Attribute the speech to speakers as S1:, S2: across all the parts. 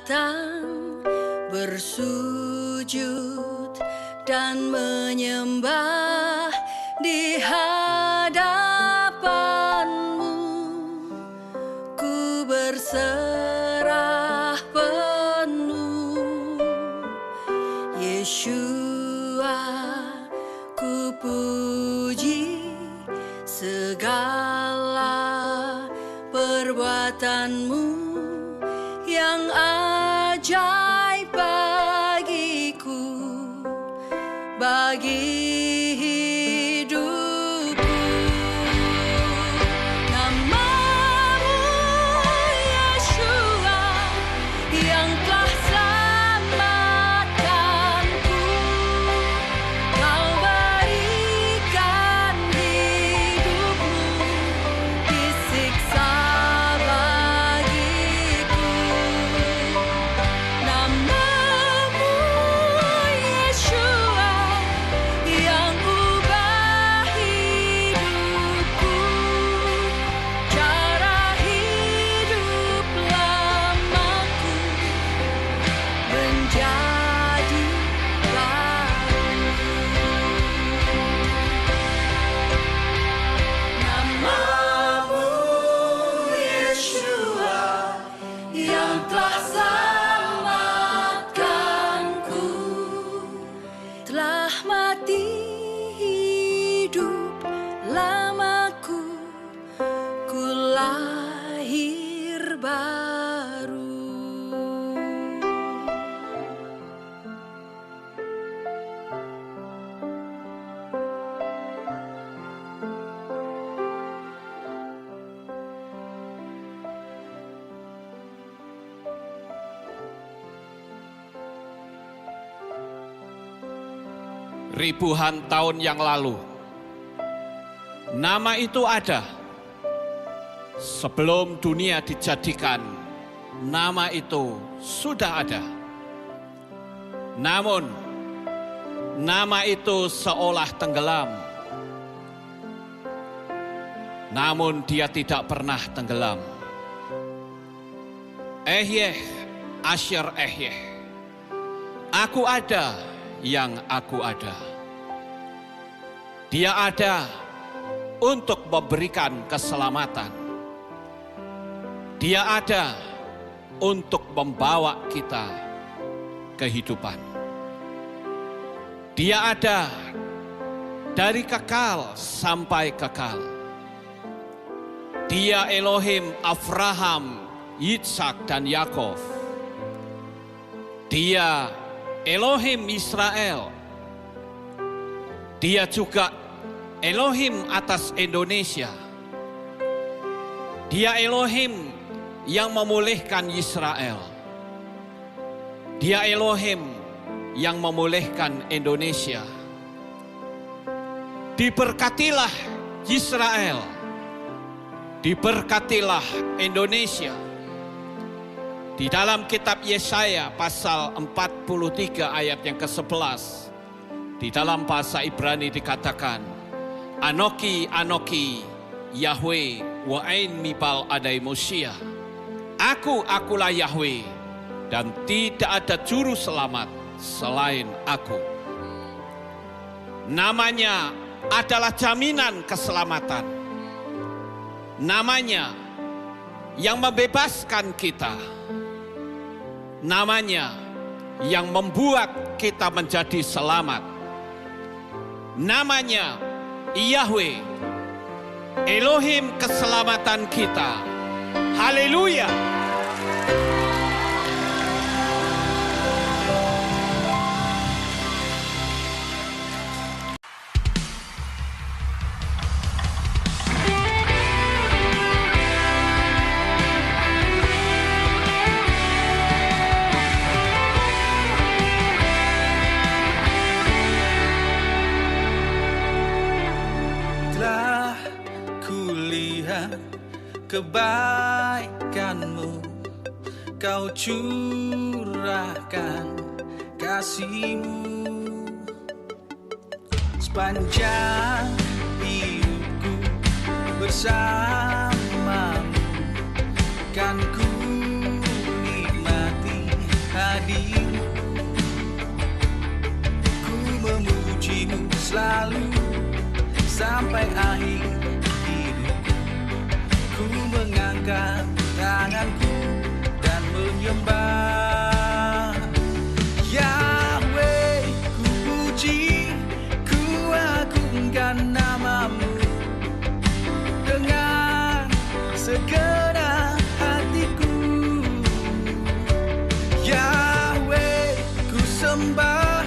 S1: datang bersujud dan menyembah di hadapan-Mu. Ku berserah penuh, Yeshua, ku puji segala perbuatan-Mu yang ajaib bagiku, bagi hidupku. Nama-Mu, Yeshua, yang telah selamatkanku. Kau berikan hidupmu disiksa bagiku. Nama-Mu, Yeshua, yang ubah hidupku. Cara hidup lamaku menjadi baru. Nama-Mu, Yeshua, yang telah selamatkanku. Telah mati hidup lamaku, ku lahir baru.
S2: Ribuan tahun yang lalu, nama itu ada. Sebelum dunia dijadikan, nama itu sudah ada. Namun, nama itu seolah tenggelam. Namun dia tidak pernah tenggelam. Ehyeh, Asher Ehyeh. Aku ada yang aku ada. Dia ada untuk memberikan keselamatan. Dia ada untuk membawa kita kehidupan. Dia ada dari kekal sampai kekal. Dia Elohim Abraham, Yitzhak, dan Yakov. Dia Elohim Israel. Dia juga Elohim atas Indonesia. Dia Elohim yang memulihkan Israel. Dia Elohim yang memulihkan Indonesia. Diberkatilah Israel. Diberkatilah Indonesia. Di dalam kitab Yesaya pasal 43 ayat yang ke-11, di dalam bahasa Ibrani dikatakan, Anoki, Anoki, Yahweh, wa'ain mibal adai Mosia. Akulah Yahweh, dan tidak ada juru selamat selain aku. Namanya adalah jaminan keselamatan. Namanya yang membebaskan kita. Namanya yang membuat kita menjadi selamat. Namanya Yahweh, Elohim keselamatan kita. Haleluya.
S3: Kebaikan-Mu, Kau curahkan kasih-Mu sepanjang hidupku bersama-Mu, kan ku nikmati hadirmu. Ku memujimu selalu sampai akhir hidupku. Ku mengangkat tanganku dan menyembah Yahweh. Ku puji, ku agungkan namamu dengan segenap hatiku. Yahweh, ku sembah,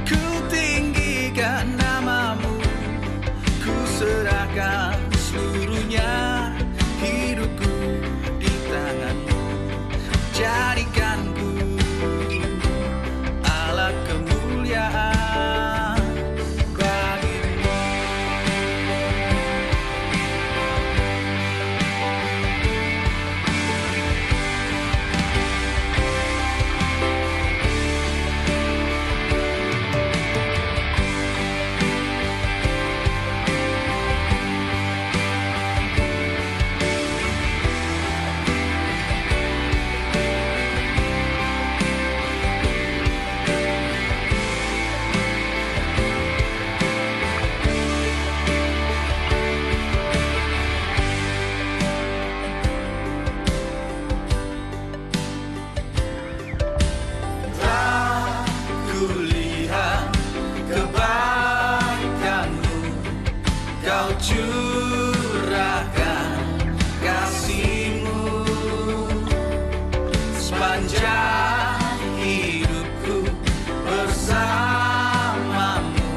S3: ku tinggikan namamu. Ku serahkan seluruhnya hidupku di tanganmu. Jadikan ku alat kemuliaan bagimu. Kulihat kebaikanmu, kau curahkan kasihmu sepanjang hidupku bersamamu.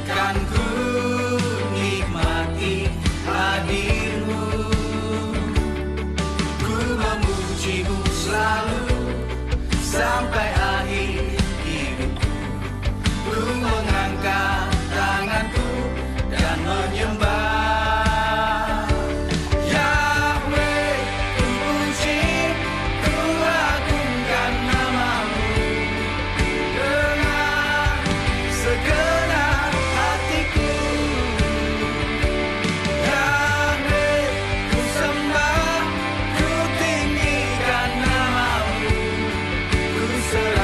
S3: Kan ku nikmati hadirmu, ku memujimu selalu sampai akhir hidupku. Ku mengangkat tanganku dan menyembah Yahweh. Ku puji, ku agungkan namamu dengan segenap hatiku. Yahweh, ku sembah, ku tinggikan namamu. Ku serahkan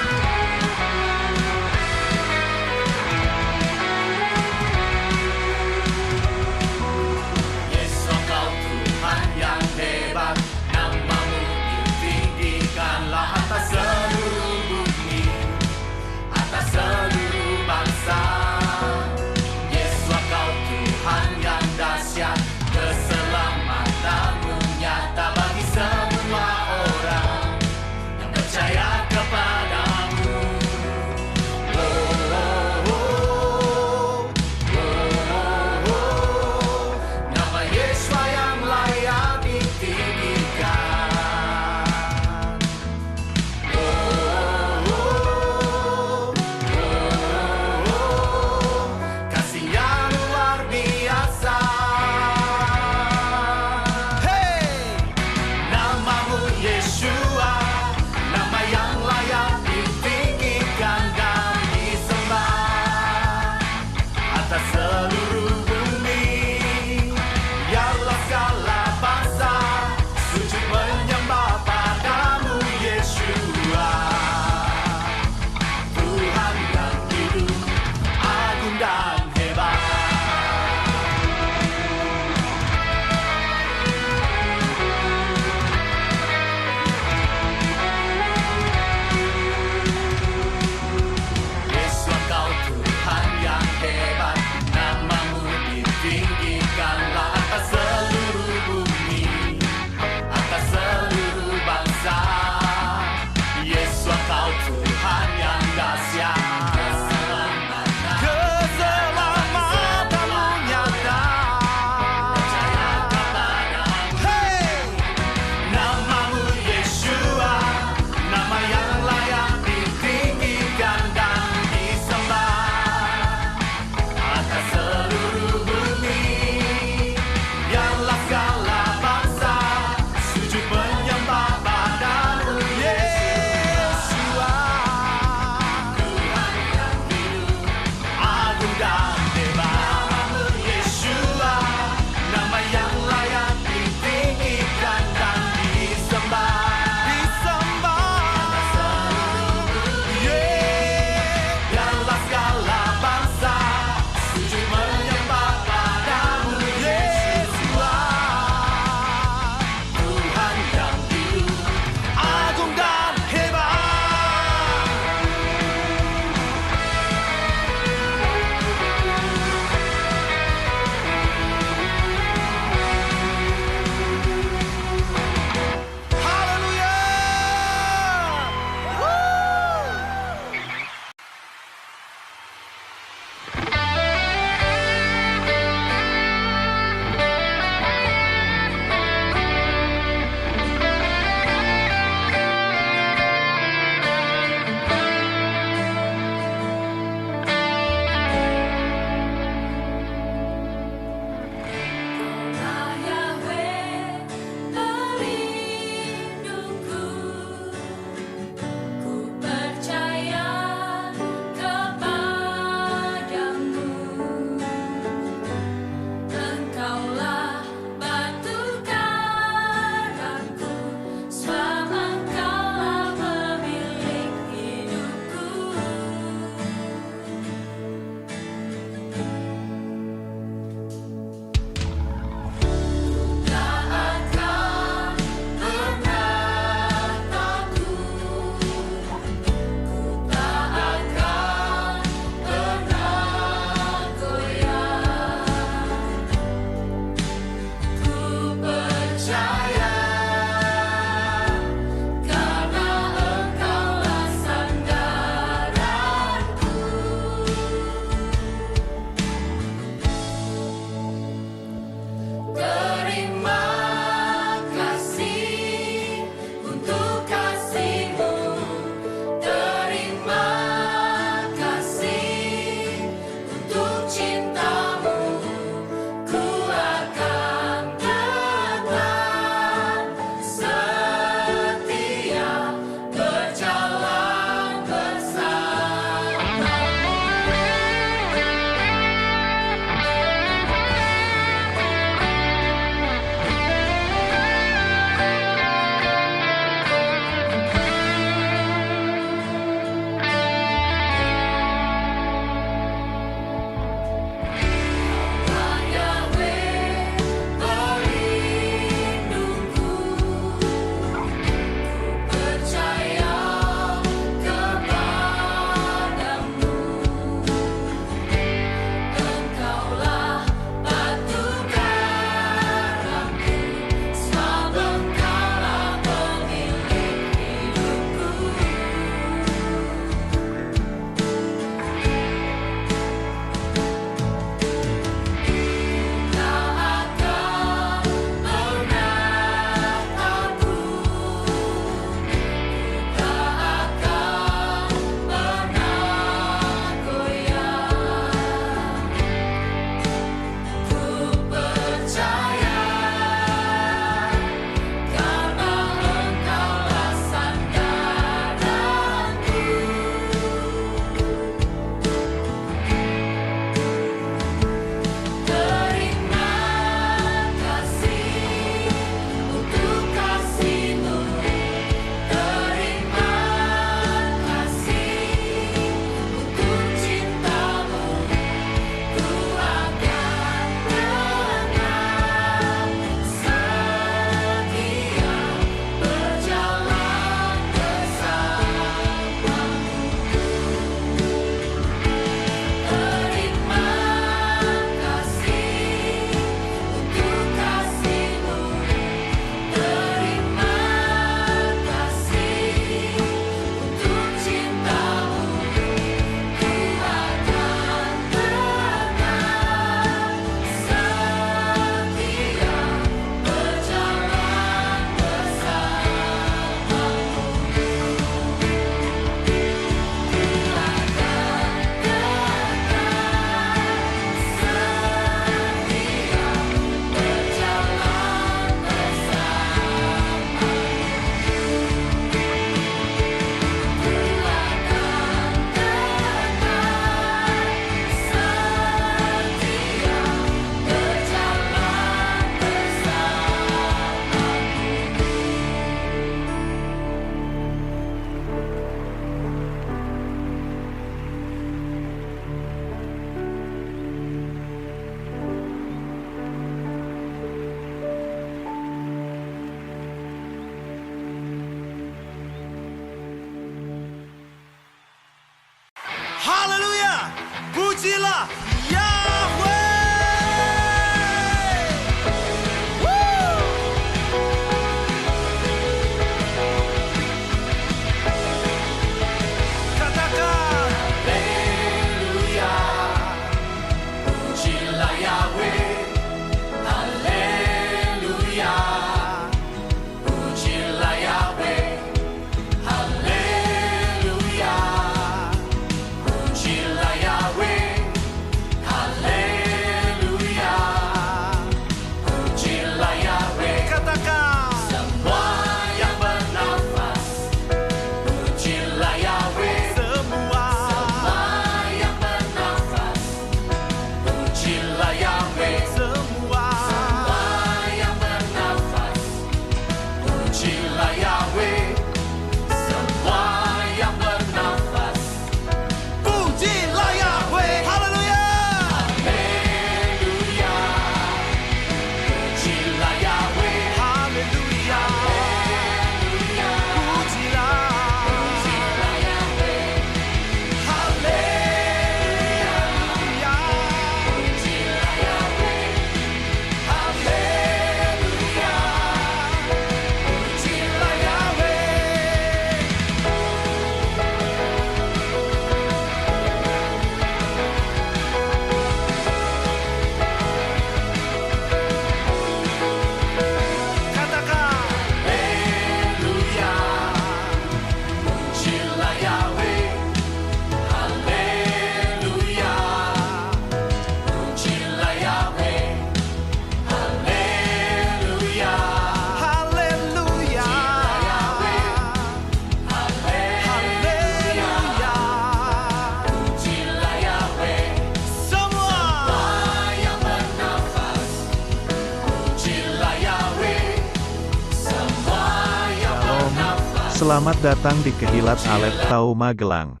S4: Selamat datang di Kehilat Alef Tau Magelang.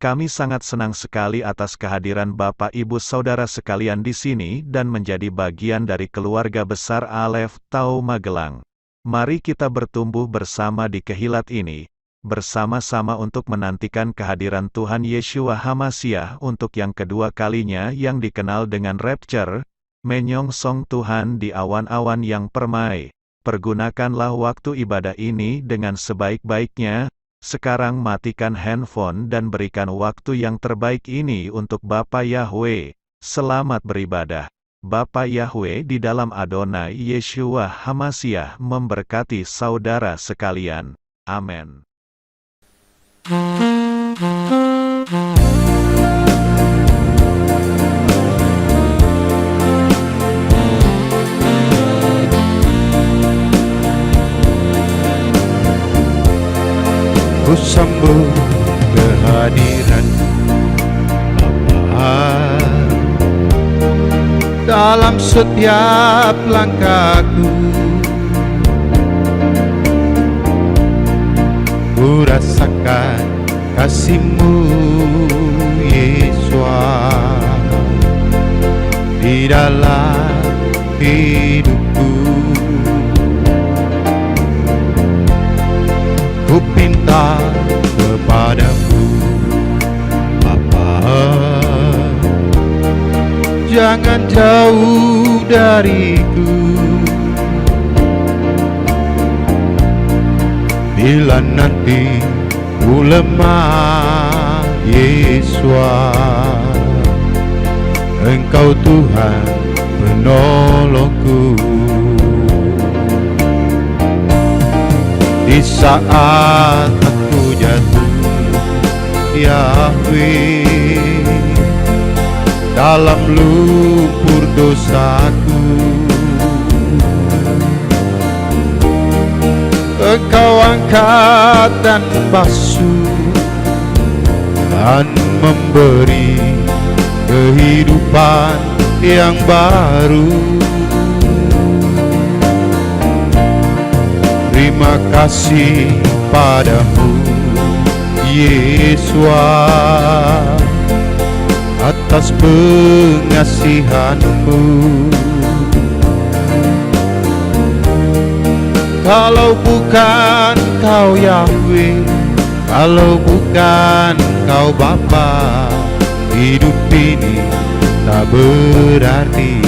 S4: Kami sangat senang sekali atas kehadiran Bapak Ibu Saudara sekalian di sini dan menjadi bagian dari keluarga besar Alef Tau Magelang. Mari kita bertumbuh bersama di Kehilat ini, bersama-sama untuk menantikan kehadiran Tuhan Yeshua HaMasiah untuk yang kedua kalinya yang dikenal dengan rapture, menyongsong Tuhan di awan-awan yang permai. Pergunakanlah waktu ibadah ini dengan sebaik-baiknya. Sekarang matikan handphone dan berikan waktu yang terbaik ini untuk Bapa Yahweh. Selamat beribadah. Bapa Yahweh di dalam Adonai Yeshua HaMasiah memberkati saudara sekalian. Amin.
S5: Ku sambut kehadiran Bapa dalam setiap langkahku. Ku rasakan kasih-Mu, Yesus, di dalam hidupku. Ku pinta kepadamu, Bapa, jangan jauh dariku. Bila nanti ku lemah, Yesus, Engkau Tuhan penolongku. Di saat aku jatuh, Yahweh, dalam lumpur dosaku, Engkau angkat dan basuh dan memberi kehidupan yang baru. Terima kasih padamu, Yesus, atas pengasihan-Mu. Kalau bukan Kau Yahweh, kalau bukan Kau Bapa, hidup ini tak berarti.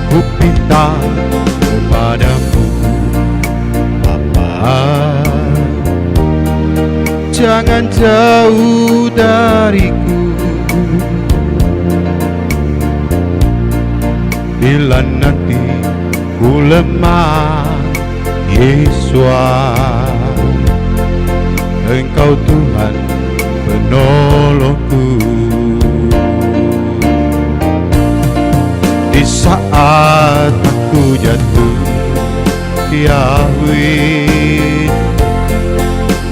S5: Ku pinta kepadamu, Bapa, jangan jauh dariku. Bila nanti ku lemah, Yesus, Engkau Tuhan penolongku. Di saat aku jatuh, Yahweh,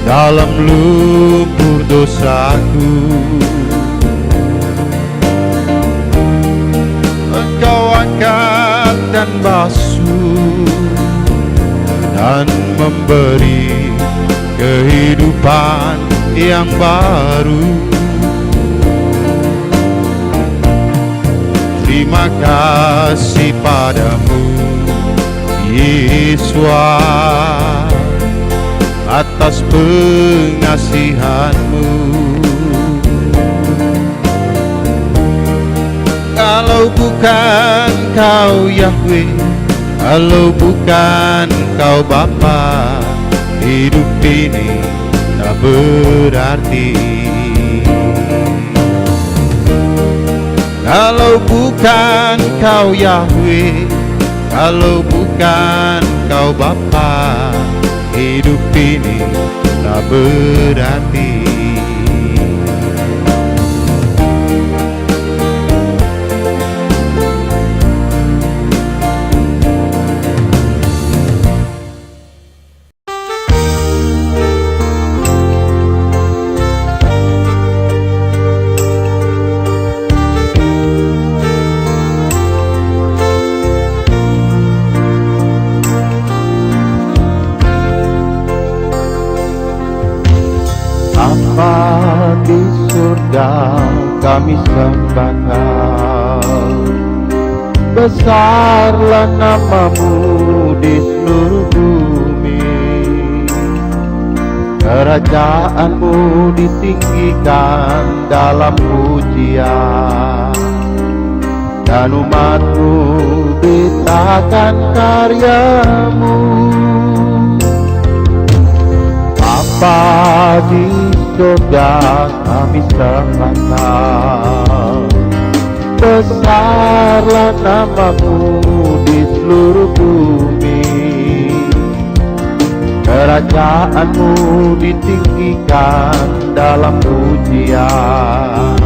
S5: dalam lumpur dosaku, Engkau angkat dan basuh dan memberi kehidupan yang baru. Terima kasih padamu, Yesus, atas pengasihan-Mu. Kalau bukan Kau Yahweh, kalau bukan Kau Bapa, hidup ini tak berarti. Kalau bukan Kau Yahweh, kalau bukan Kau Bapa, hidup ini tak berarti. Bapa di surga kami sembahkan, besarlah namamu di seluruh bumi, kerajaanmu ditinggikan dalam pujian, dan umatmu beritakan karyamu. Bapa di surga kami sembahkan, besarlah namamu di seluruh bumi, kerajaanmu ditinggikan dalam pujian,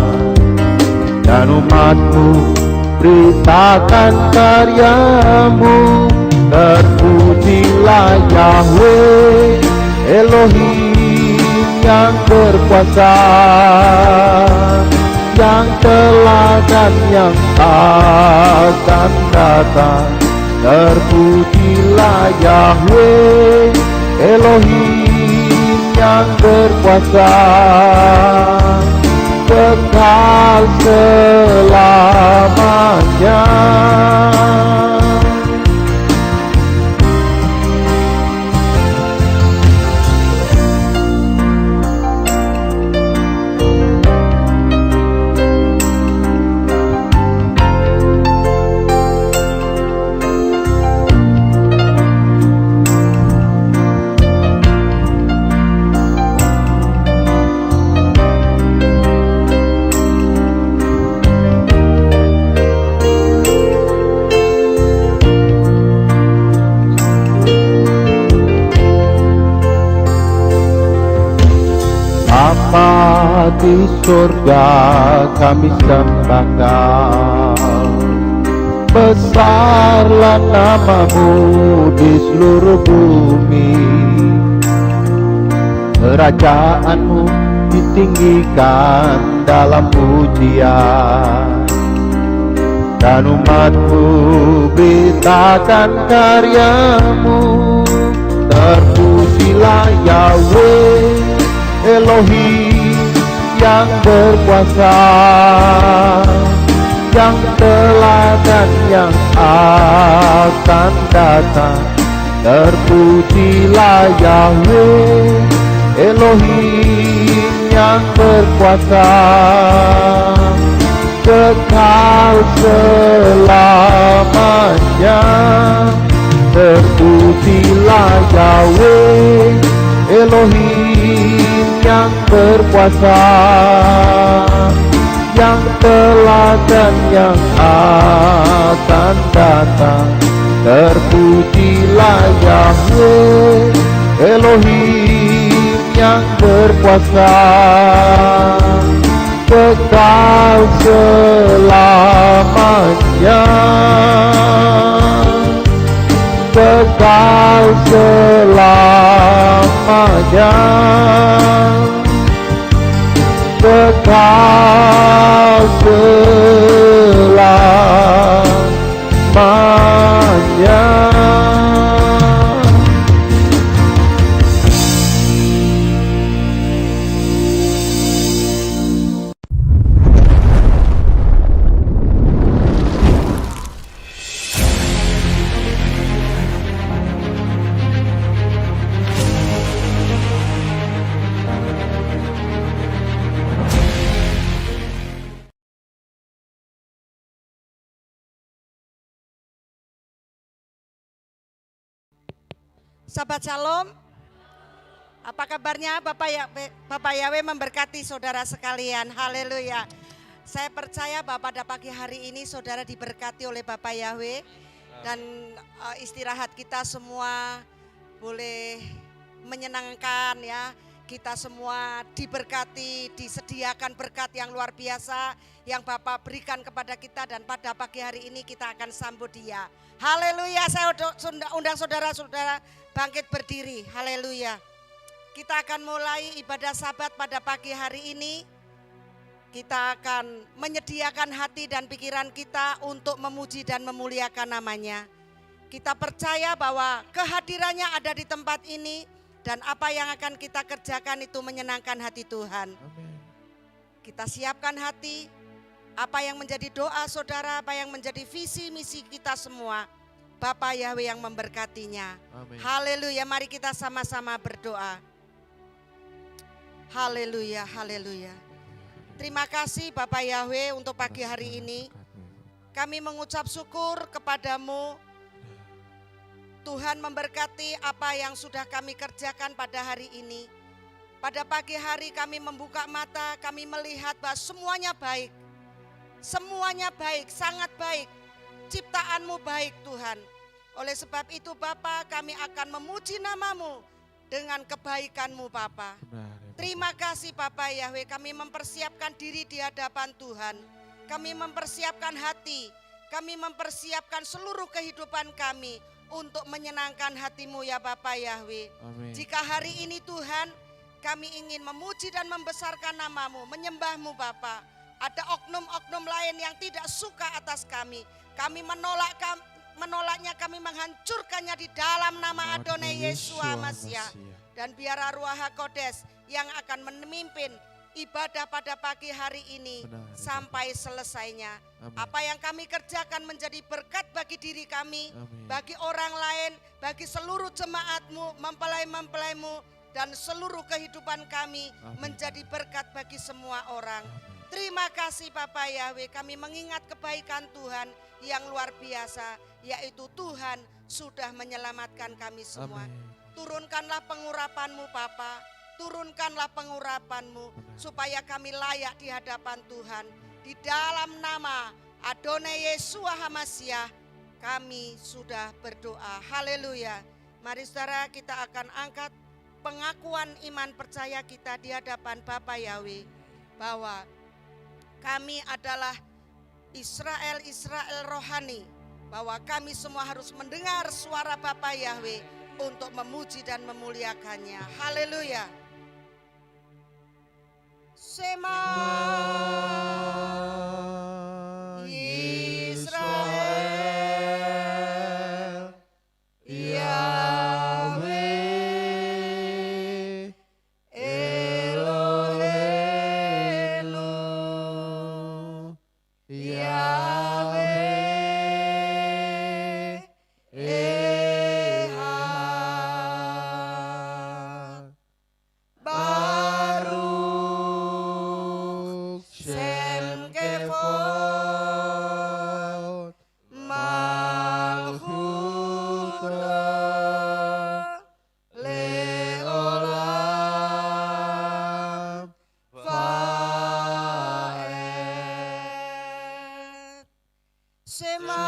S5: dan umatmu beritakan karyamu. Terpujilah Yahweh Elohim yang berkuasa, yang telah dan yang akan datang. Terpujilah Yahweh Elohim yang berkuasa, kekal selamanya. Bapa di surga kami sembahkan, besarlah namamu di seluruh bumi, kerajaanmu ditinggikan dalam pujian, dan umatmu beritakan karyamu. Terpujilah Yahweh Elohim yang berkuasa, yang telah dan yang akan datang. Terpujilah Yahweh Elohim yang berkuasa, kekal selamanya. Terpujilah Yahweh Elohim yang berkuasa, yang telah dan yang akan datang. Terpujilah Yahweh Elohim yang berkuasa, kekal selamanya. Kekal selamanya, kekal selamanya.
S6: Sahabat Shalom, apa kabarnya? Bapak Yahweh memberkati saudara sekalian, haleluya. Saya percaya bahwa pada pagi hari ini saudara diberkati oleh Bapak Yahweh, dan istirahat kita semua boleh menyenangkan ya. Kita semua diberkati, disediakan berkat yang luar biasa yang Bapak berikan kepada kita, dan pada pagi hari ini kita akan sambut Dia. Haleluya, saya undang saudara-saudara bangkit berdiri. Haleluya. Kita akan mulai ibadah Sabat pada pagi hari ini. Kita akan menyediakan hati dan pikiran kita untuk memuji dan memuliakan namanya. Kita percaya bahwa kehadirannya ada di tempat ini, dan apa yang akan kita kerjakan itu menyenangkan hati Tuhan. Kita siapkan hati, apa yang menjadi doa saudara, apa yang menjadi visi misi kita semua. Bapa Yahweh yang memberkatinya. Haleluya, mari kita sama-sama berdoa. Haleluya, haleluya. Terima kasih Bapak Yahweh untuk pagi hari ini. Kami mengucap syukur kepadamu. Tuhan memberkati apa yang sudah kami kerjakan pada hari ini. Pada pagi hari kami membuka mata, kami melihat bahwa semuanya baik. Semuanya baik, sangat baik. Ciptaanmu baik Tuhan. Oleh sebab itu Bapa, kami akan memuji namamu dengan kebaikanmu Bapa. Terima kasih Bapa Yahweh, kami mempersiapkan diri di hadapan Tuhan. Kami mempersiapkan hati, kami mempersiapkan seluruh kehidupan kami untuk menyenangkan hatimu ya Bapa Yahweh. Jika hari ini Tuhan kami ingin memuji dan membesarkan namamu, menyembahmu Bapa. Ada oknum-oknum lain yang tidak suka atas kami. Kami menolaknya, kami menghancurkannya di dalam nama Adonai Yesus Hamasyah. Dan biar Ruach HaKodes yang akan memimpin ibadah pada pagi hari ini sampai selesainya. Apa yang kami kerjakan menjadi berkat bagi diri kami, bagi orang lain, bagi seluruh jemaatmu, mempelai-mempelaimu, dan seluruh kehidupan kami menjadi berkat bagi semua orang. Terima kasih Bapak Yahweh, kami mengingat kebaikan Tuhan yang luar biasa, yaitu Tuhan sudah menyelamatkan kami semua. Turunkanlah pengurapan-Mu Bapa. Turunkanlah pengurapan-Mu supaya kami layak di hadapan Tuhan. Di dalam nama Adonai Yesus Hamasyah kami sudah berdoa. Haleluya. Mari saudara, kita akan angkat pengakuan iman percaya kita di hadapan Bapa Yahweh bahwa kami adalah Israel rohani, bahwa kami semua harus mendengar suara Bapa Yahweh untuk memuji dan memuliakannya. Haleluya. Shema Israel Yahweh Eloheinu Yahweh Ehad Baruch Shem Kevod Malchuto Leolam Vaed. Shema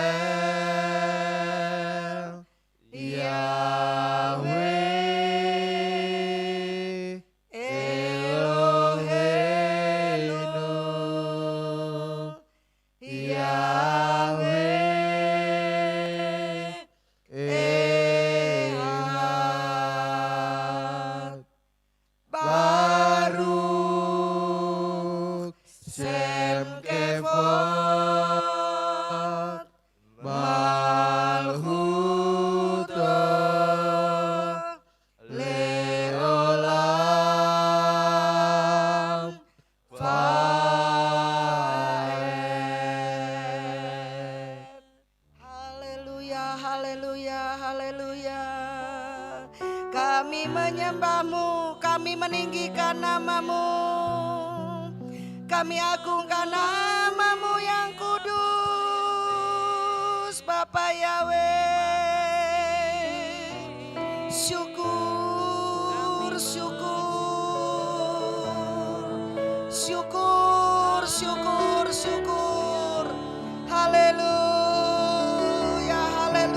S6: Yisrael Yahweh Eloheinu Yahweh Ehad Baruch Shem Kevod Malchuto Leolam Vaed. Haleluya, haleluya, haleluya. Kami menyembahmu, kami meninggikan namamu, kami agungkan namamu yang kudus, Bapa Yahweh. Syukur, syukur, syukur, syukur, syukur. Haleluya, haleluya.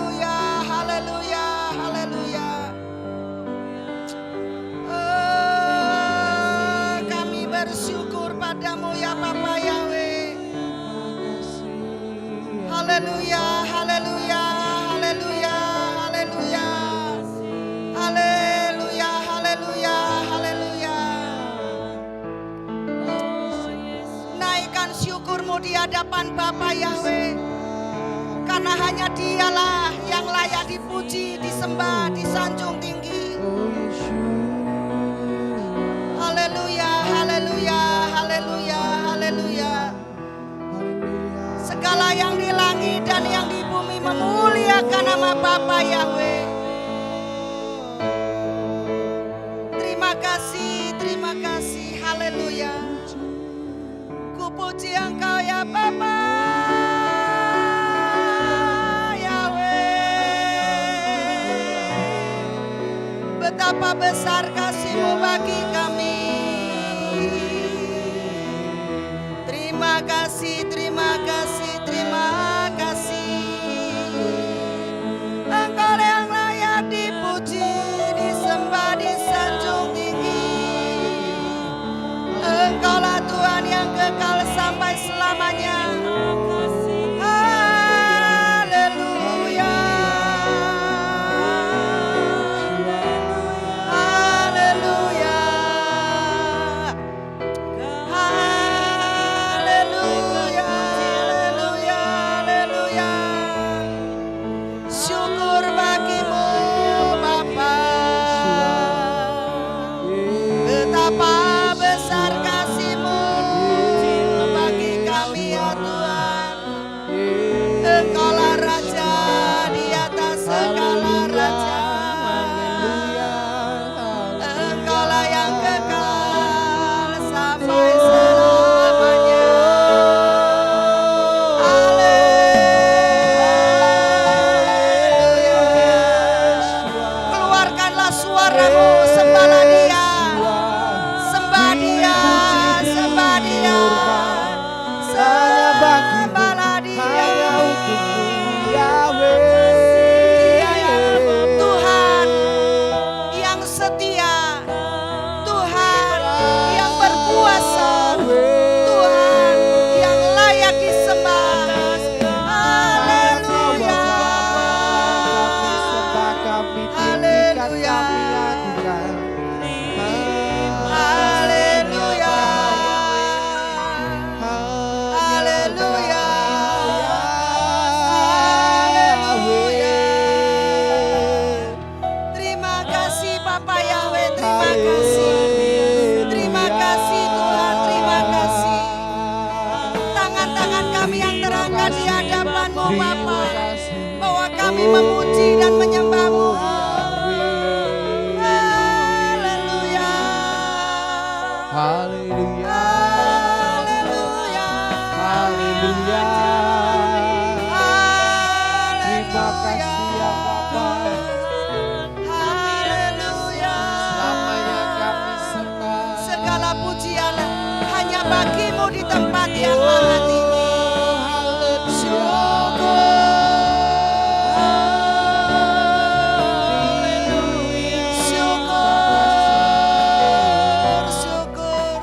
S6: Bapa Yahweh. Haleluya, haleluya, haleluya, haleluya. Haleluya, haleluya, haleluya. Naikkan syukurmu di hadapan Bapa Yahweh. Karena hanya Dialah yang layak dipuji, disembah, disanjung tinggi. Haleluya, haleluya, haleluya, haleluya. Segala yang di langit dan yang di bumi memuliakan nama Bapa Yahweh. Terima kasih, haleluya. Ku puji Engkau ya Bapa Yahweh. Betapa besar kasih-Mu bagi kami. Terima kasih, terima kasih, terima kasih. Engkau yang layak dipuji, disembah, disanjung tinggi. Engkaulah Tuhan yang kekal sampai selamanya. Haleluya. Haleluya. Haleluya. Haleluya. Haleluya. Syukur bagimu Bapa. Betapa besar kasih-Mu bagi kami ya Tuhan. Engkaulah Raja di atas segala raja. Engkaulah yang kekal sampai selamanya. Haleluya. Keluarkanlah suaramu, sembahlah Dia. Sembah Dia, sembah Dia. Sembahlah Dia. Tuhan yang setia, Tuhan yang berkuasa, Tuhan yang layak disembah. Haleluya. Haleluya. Haleluya. Haleluya. Haleluya. Terima kasih Bapa Yahweh, terima kasih. Terima kasih Tuhan, terima kasih. Tangan-tangan kami yang terangkat di hadapan-Mu Bapa, bahwa kami memuji dan menyembah-Mu. Haleluya.
S5: Haleluya.
S6: Haleluya.
S5: Haleluya. Terima
S6: Haleluya.
S5: kasih ya Bapa.
S6: Haleluya.
S5: Selamanya kami sembah.
S6: Segala pujian hanya bagi-Mu di tempat yang maha tinggi. Syukur, syukur,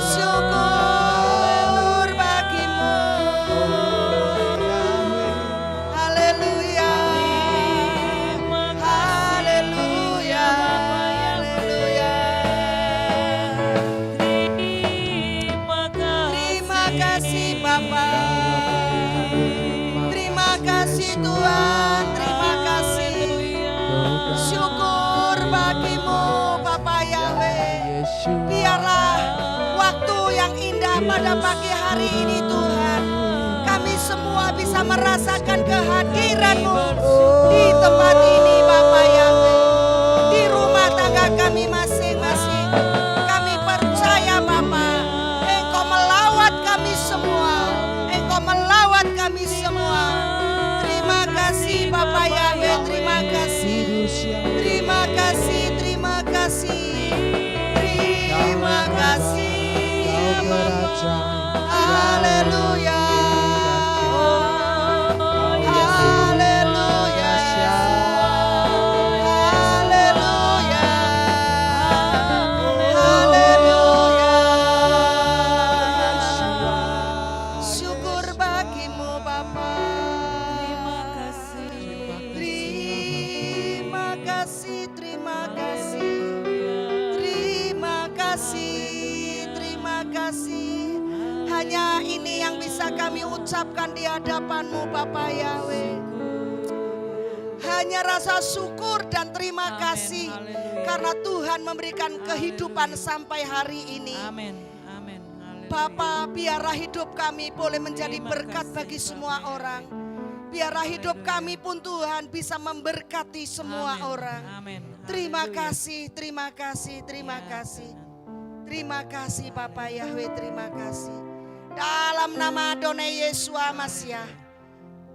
S6: syukur bagi-Mu. Haleluya. Haleluya. Haleluya. Terima kasih Bapa. Terima kasih Tuhan. Terima kasih. Syukur bagi-Mu Bapa Yahweh. Biarlah waktu yang indah pada pagi hari ini Tuhan, kami semua bisa merasakan kehadiran-Mu di tempat ini Bapa Yahweh. Di rumah tangga kami masing-masing. Kami percaya Bapa, Engkau melawat kami semua. Engkau melawat kami semua. Terima kasih Bapa Yahweh, terima kasih. Terima kasih, terima kasih. Terima kasih. Haleluya. Haleluya. Haleluya. Haleluya. bisa kami ucapkan di hadapan-Mu Bapa Yahweh. Hanya rasa syukur dan terima kasih karena Tuhan memberikan kehidupan sampai hari ini.
S7: Amin. Amin.
S6: Bapa, biarlah hidup kami boleh menjadi berkat bagi semua orang. Biarlah hidup kami pun Tuhan bisa memberkati semua orang.
S7: Amin.
S6: Terima kasih, terima kasih, terima kasih. Terima kasih Bapa Yahweh, terima kasih. Dalam nama Adonai Yesus Masiah,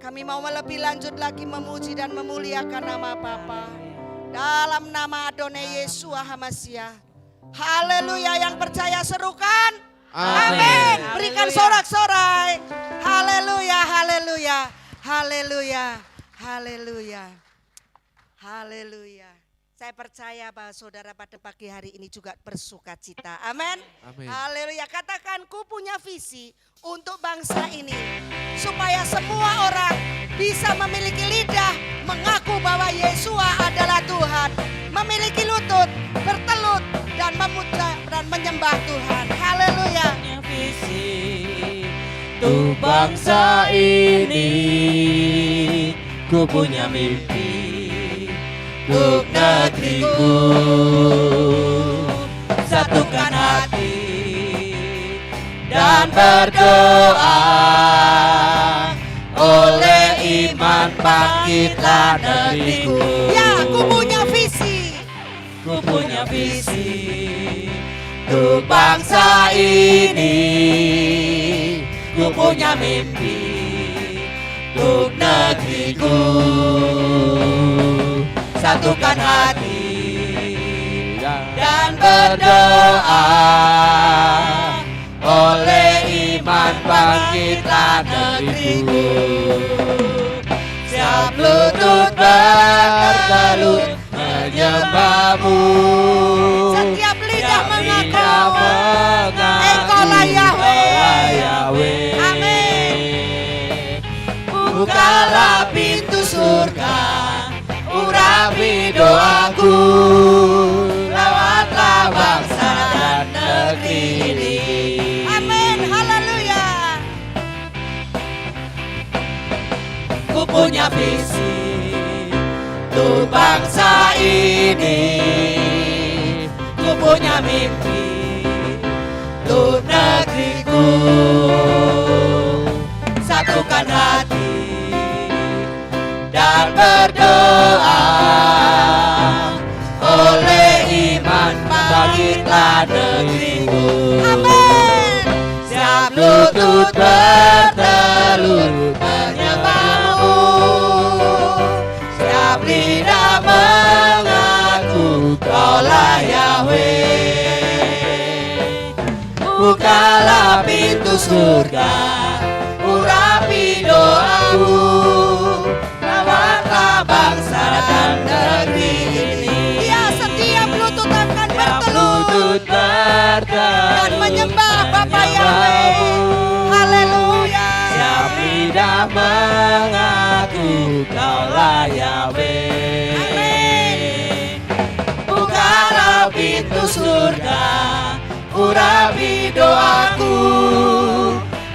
S6: kami mau lebih lanjut lagi memuji dan memuliakan nama Bapa. Dalam nama Adonai Yesus Masiah. Haleluya, yang percaya serukan. Amin. Berikan sorak-sorai. Haleluya, haleluya, haleluya, haleluya, haleluya. Saya percaya bahwa saudara pada pagi hari ini juga bersuka cita. Amin. Haleluya. Katakan, ku punya visi untuk bangsa ini. Supaya semua orang bisa memiliki lidah mengaku bahwa Yesua adalah Tuhan. Memiliki lutut, bertelut dan memuja dan menyembah Tuhan. Haleluya.
S7: Punya visi untuk bangsa ini, ku punya mimpi untuk negeriku. Satukan hati dan berdoa, oleh iman bangkitlah negeriku.
S6: Ya, ku punya visi.
S7: Ku punya visi untuk bangsa ini, ku punya mimpi untuk negeriku. Satukan hati dan berdoa, oleh iman bangkitlah negeriku. Siap lutut bertelut menyembah-Mu,
S6: Setiap lidah mengaku
S7: Engkaulah
S6: Yahweh. Amin.
S7: Bukalah pintu surga, urapi doaku, lawatlah bangsa dan negeri ini.
S6: Amin. Haleluya.
S7: Ku punya visi untuk bangsa ini, ku punya mimpi untuk negeriku. Satukan hati dan berdoa, oleh iman bangkitlah negeriku.
S6: Amin.
S7: Siap lutut bertelut menyembah-Mu, siap lidah mengaku Kaulah Yahweh. Bukalah pintu surga, urapi doaku, lawatlah bangsa dan negeri ini.
S6: Ya, setiap lutut akan bertelut
S7: dan
S6: menyembah Bapa Yahweh. Haleluya.
S7: Siap lidah mengaku Kaulah Yahweh.
S6: Amin.
S7: Bukalah pintu surga, urapi doaku,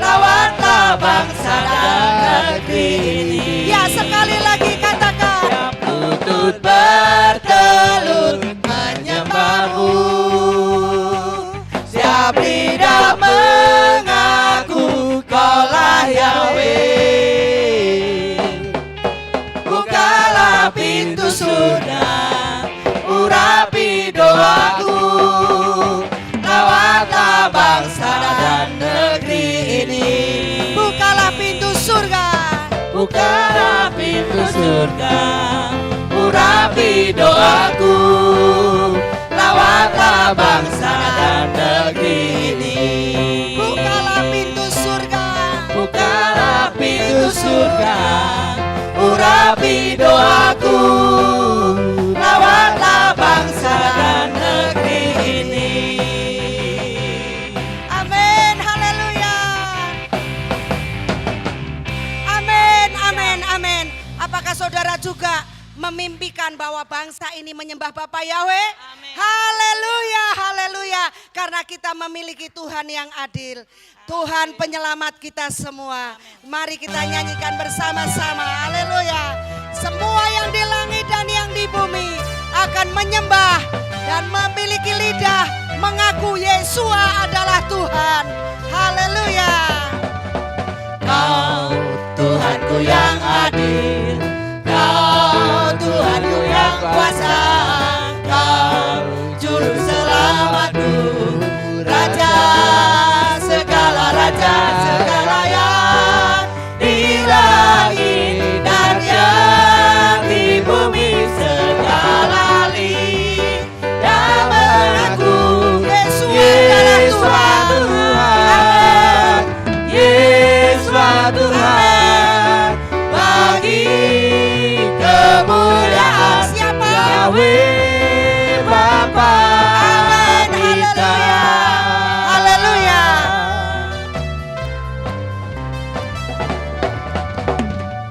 S7: lawatlah bangsa dan negeri ini.
S6: Ya, sekali lagi katakan.
S7: Siap lutut bertelut menyembah-Mu, siap lidah mengaku Kaulah Yahweh. Bukalah pintu surga, urapi doaku, lawatlah bangsa dan negeri ini.
S6: Bukalah pintu surga.
S7: Bukalah pintu surga, urapi doaku, lawatlah bangsa dan negeri ini.
S6: Bukalah pintu surga.
S7: Bukalah pintu surga, urapi doaku, lawatlah bangsa dan negeri ini.
S6: Amin. Haleluya. Amin, amin, amin. Apakah saudara juga memimpikan bahwa bangsa ini menyembah Bapa Yahweh? Haleluya, haleluya. Karena kita kita memiliki Tuhan yang adil. Tuhan penyelamat kita semua. Mari kita nyanyikan bersama-sama. Haleluya. Semua yang di langit dan yang di bumi akan menyembah dan memiliki lidah mengaku Yesua adalah Tuhan. Haleluya.
S7: Kau Tuhanku yang adil, Kau Tuhanku yang kuasa, Kau juru selamatku, Raja segala raja segala yang di langit dan yang di bumi segala lidah mengaku Yesus Tuhan, Yesus Tuhan, bagi kemuliaan Yahweh Bapa kita.
S6: Haleluya.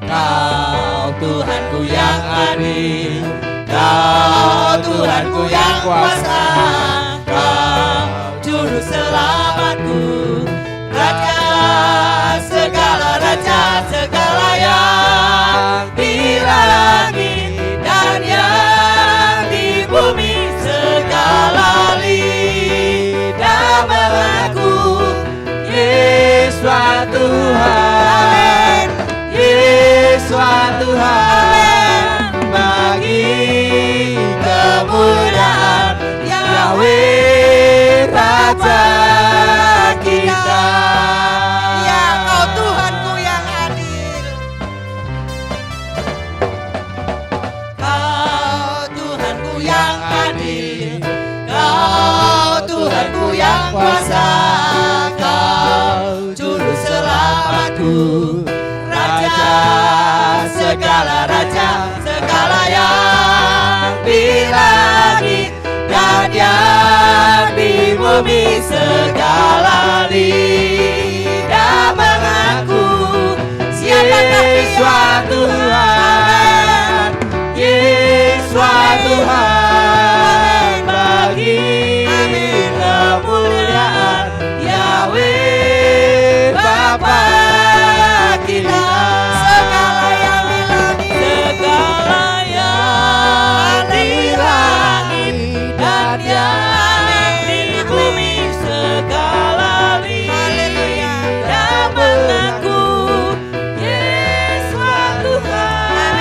S7: Kau Tuhanku yang adil, Kau Tuhanku yang kuasa, Kau juru selamatku, Raja segala raja segala yang di langit dan yang di bumi segala lidah mengaku Yesus Tuhan, Yesus Tuhan, bagi kemuliaan Yahweh Raja kita.
S6: Ya, Kau Tuhanku yang adil.
S7: Kau Tuhanku yang adil, Kau Tuhanku yang kuasa, Kau juru selamatku, Raja segala raja segala yang di langit dan yang di bumi segala lidah mengaku Yesus Tuhan, Yesus Tuhan, bagi kemuliaan Yahweh Bapa kita. Segala yang di langit dan yang di bumi segala lidah mengaku Yesus Tuhan,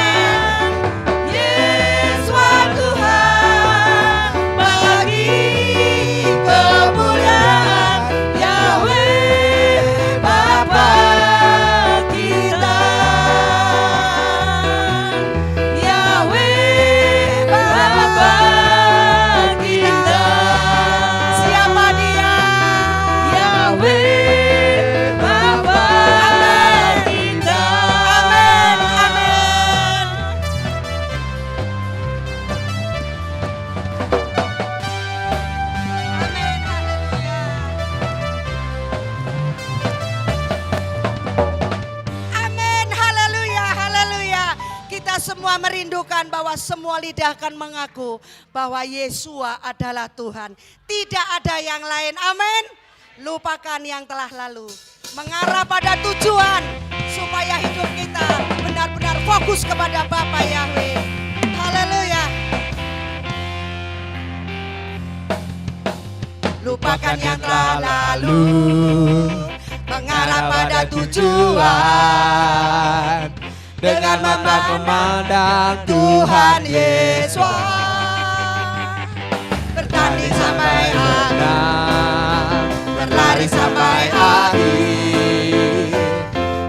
S7: Yesus Tuhan, bagi kemuliaan Yahweh Bapa kita, Yahweh Bapa kita.
S6: Siapa Dia?
S7: Yahweh Bapa kita.
S6: Amin, amin. Amin, haleluya. Amin, haleluya, haleluya. Kita semua merindukan bahwa semua lidah akan mengaku bahwa Yesua adalah Tuhan. Tidak ada yang lain, amin. Lupakan yang telah lalu. Mengarah pada tujuan supaya hidup kita benar-benar fokus kepada Bapa Yahweh. Haleluya. Lupakan yang telah lalu, mengarah pada tujuan, dengan mata memandang Tuhan Yesus. Bertanding sampai akhir, berlari sampai akhir,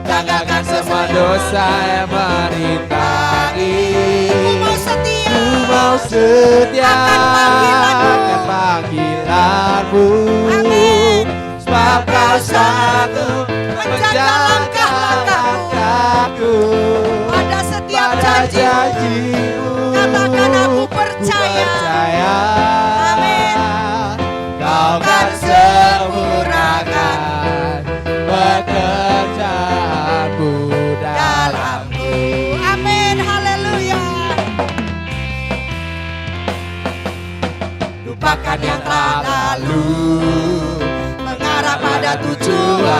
S6: tanggalkan semua dosa yang merintangi. Ku mau setia, akan panggilanmu. Amin. Sebab kau sanggup menjaga langkah-langkahku. Pada setiap janjimu, katakan aku percaya. Amin. Kau kan sempurnakan pekerjaanmu dalamku. Amin, haleluya. Lupakan
S7: lupakan yang telah lalu, mengarah pada tujuan,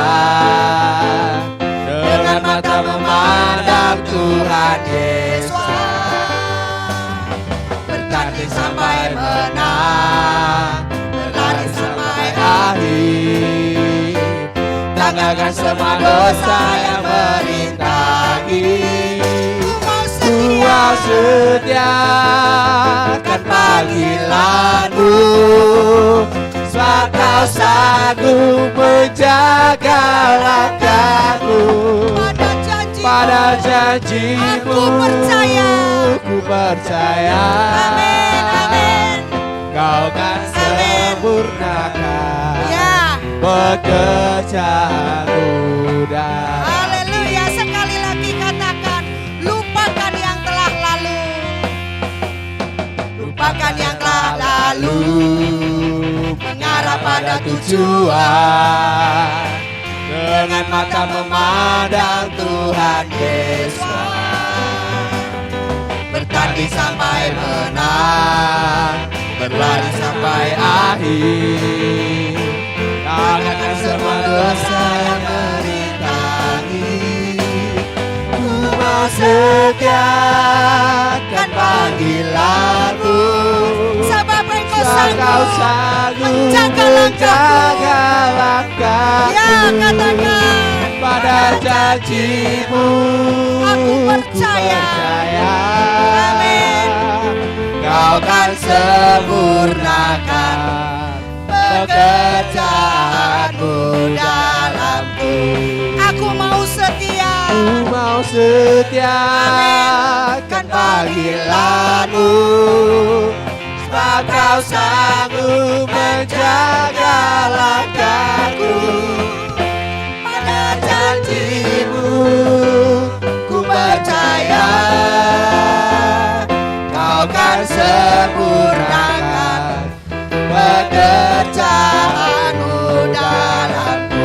S7: dengan mata memandang Tuhan Yesus, bertanding sampai menang, berlari sampai akhir, tanggalkan semua dosa yang merintangi. Ku mau setiakan panggilanmu, sebab kau sanggup menjaga langkahku. Pada janjimu ku percaya,
S6: Amin, amin.
S7: kau kan sempurnakan pekerjaanmu.
S6: Haleluya, sekali lagi katakan, lupakan yang telah lalu.
S7: Lupakan yang telah lalu, mengarah pada tujuan, dengan mata memandang Tuhan Yesus, bertanding sampai menang, berlari sampai akhir, tanggalkan semua dosa yang merintangi. Ku mau setiakan panggilanmu,
S6: Sebab engkau
S7: sebab kau
S6: sanggup
S7: sanggup
S6: menjaga
S7: menjaga langkahku.
S6: Ya, katakan.
S7: Pada janjimu
S6: Aku percaya.
S7: Amin. Kau kan sempurnakan pekerjaanmu dalamku.
S6: Aku mau setia.
S7: Ku mau setiakan panggilanmu, sebab kau sanggup menjaga langkahku. Pada janjimu ku percaya, kau kan sempurnakan pekerjaanmu dalamku.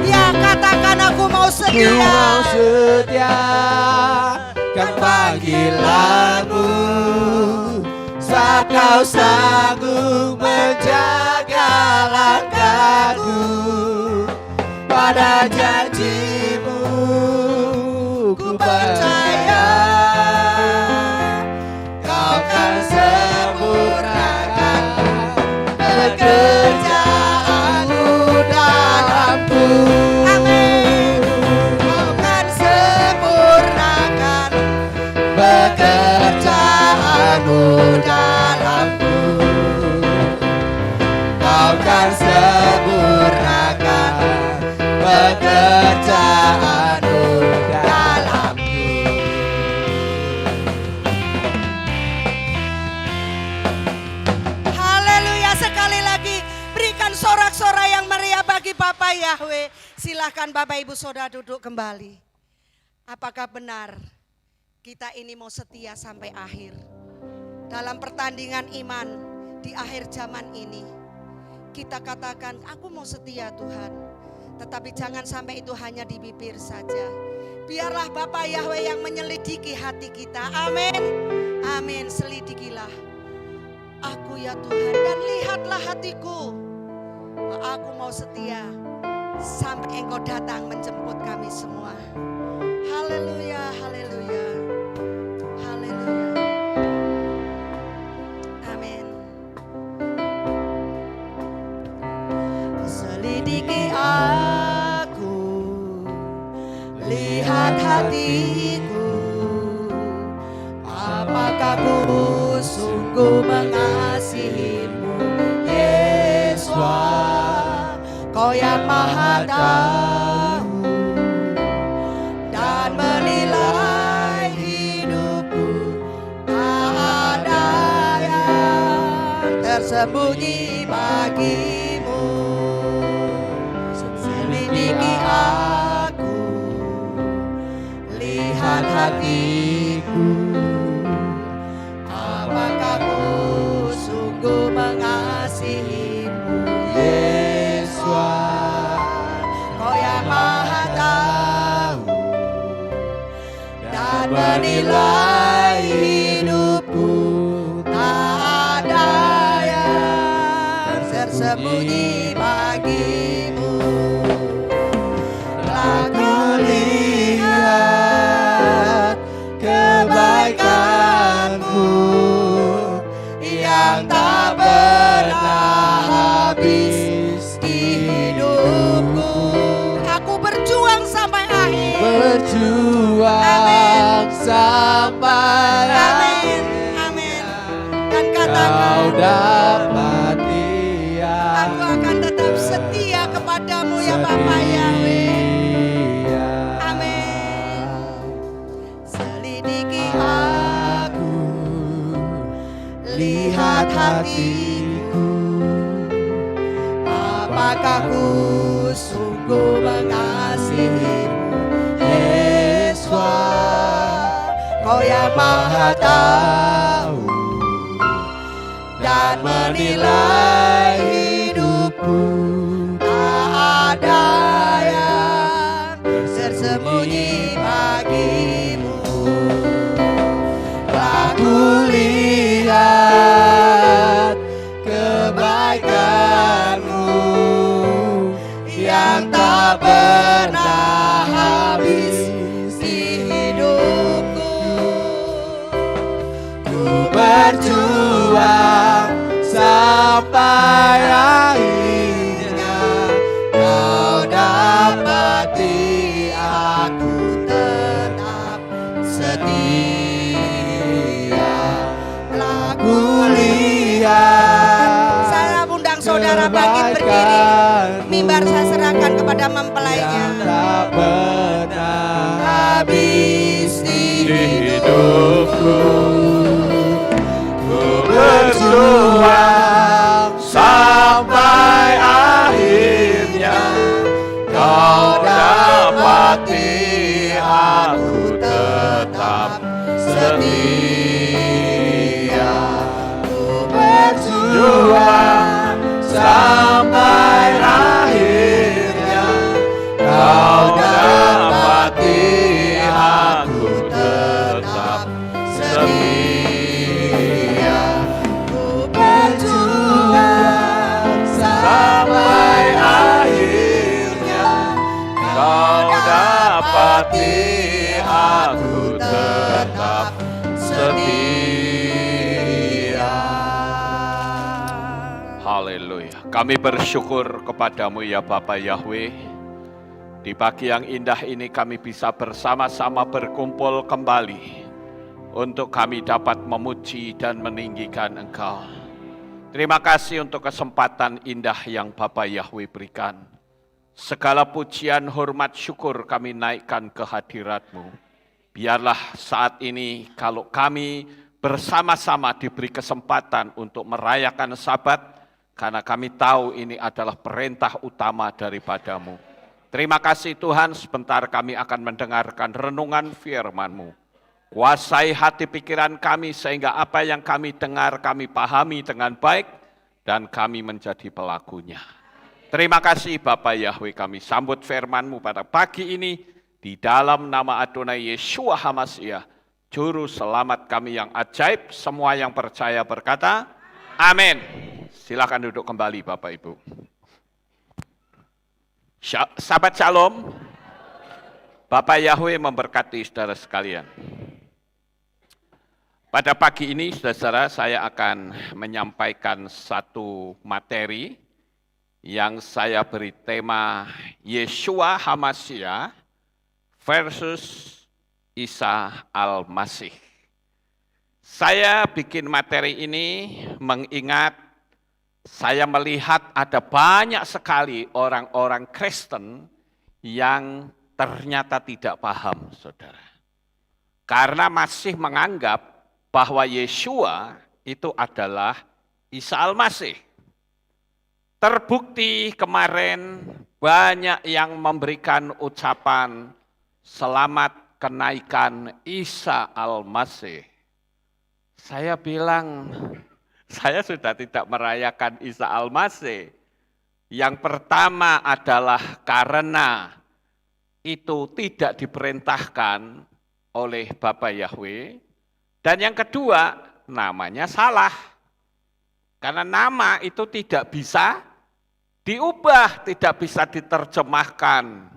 S6: Ya, katakan aku mau
S7: Ku
S6: setia.
S7: mau setiakan panggilanmu, saat kau sanggup menjaga langkahku. Pada janjimu ku percaya, kau kan sempurnakan pekerjaanmu dalamku.
S6: Amin.
S7: Kau kan sempurnakan pekerjaanmu dalamku. Kau kan sempurnakan pekerjaanmu dalamku.
S6: Haleluya, sekali lagi berikan sorak-sorai yang meriah bagi Bapak Yahweh. Silahkan Bapak Ibu Saudara duduk kembali. Apakah benar kita ini mau setia sampai akhir? Dalam pertandingan iman di akhir zaman ini, kita katakan aku mau setia Tuhan. Tetapi jangan sampai itu hanya di bibir saja. Biarlah Bapak Yahweh yang menyelidiki hati kita. Amin. Amin, selidikilah aku ya Tuhan, dan lihatlah hatiku. Aku mau setia sampai Engkau datang menjemput kami semua. Haleluya, haleluya, haleluya. Amin. Selidiki aku, lihat hatiku, apakah ku sungguh mengasihimu, Yesus, Kau yang Maha Tahu dan menilai hidupku. Tak ada yang tersembunyi bagimu. Selidiki aku, lihat hatiku, apakah ku sungguh mengasihimu, Yesus, Kau yang Maha Tahu dan menilai hidupku. Tak ada yang
S7: tersembunyi bagimu. Aku lihat kebaikanmu yang tak pernah habis di hidupku.
S6: Aku berjuang sampai akhir.
S5: Berjuang sampai
S6: Amin. Amin. Dan katakan,
S5: kau dapati
S6: aku akan tetap setia kepadamu ya Bapa Yahweh. Amin. Selidiki aku, lihat hatiku, apakah ku sungguh mengasihimu, Yesus. Kau yang maha tahu dan menilai hidupku, tak ada yang tersembunyi bagimu.
S5: Aku lihat kebaikanmu
S6: Yang tak pernah habis di hidupku.
S5: Ku berjuang sampai akhirnya kau dapati aku
S6: Tetap
S5: setia. Aku lihat
S6: saya undang saudara bangkit berdiri. Mimbar saya serahkan kepada mempelainya.
S5: yang tak pernah
S6: Habis di
S5: hidupku. Ku berjuang sampai akhirnya kau dapati aku tetap setia. Ku berjuang sampai akhirnya kau dapati aku tetap setia. Ku berjuang sampai akhirnya kau dapati aku tetap setia.
S2: Haleluya. Kami bersyukur kepadamu ya Bapa Yahweh. Di pagi yang indah ini kami bisa bersama-sama berkumpul kembali untuk kami dapat memuji dan meninggikan Engkau. Terima kasih untuk kesempatan indah yang Bapa Yahweh berikan. Segala pujian, hormat, syukur kami naikkan ke hadirat-Mu. Biarlah saat ini kalau kami bersama-sama diberi kesempatan untuk merayakan Sabat, karena kami tahu ini adalah perintah utama daripada-Mu. Terima kasih Tuhan, sebentar kami akan mendengarkan renungan firman-Mu. Kuasai hati pikiran kami sehingga apa yang kami dengar kami pahami dengan baik dan kami menjadi pelakunya. Terima kasih Bapa Yahweh, kami sambut firman-Mu pada pagi ini di dalam nama Adonai Yeshua HaMashiach, Juru Selamat kami yang ajaib. Semua yang percaya berkata, amin. Silakan duduk kembali Bapak Ibu. Sahabat Shalom, Bapak Yahweh memberkati saudara sekalian. Pada pagi ini saudara, saya akan menyampaikan satu materi yang saya beri tema Yeshua HaMashiach versus Isa Al-Masih. Saya bikin materi ini mengingat saya melihat ada banyak sekali orang-orang Kristen yang ternyata tidak paham, saudara. Karena masih menganggap bahwa Yeshua itu adalah Isa Al-Masih. Terbukti kemarin banyak yang memberikan ucapan selamat kenaikan Isa Al-Masih. Saya bilang, saya sudah tidak merayakan Isa Al-Masih. Yang pertama adalah karena itu tidak diperintahkan oleh Bapa Yahweh. Dan yang kedua, namanya salah. Karena nama itu tidak bisa diubah, tidak bisa diterjemahkan.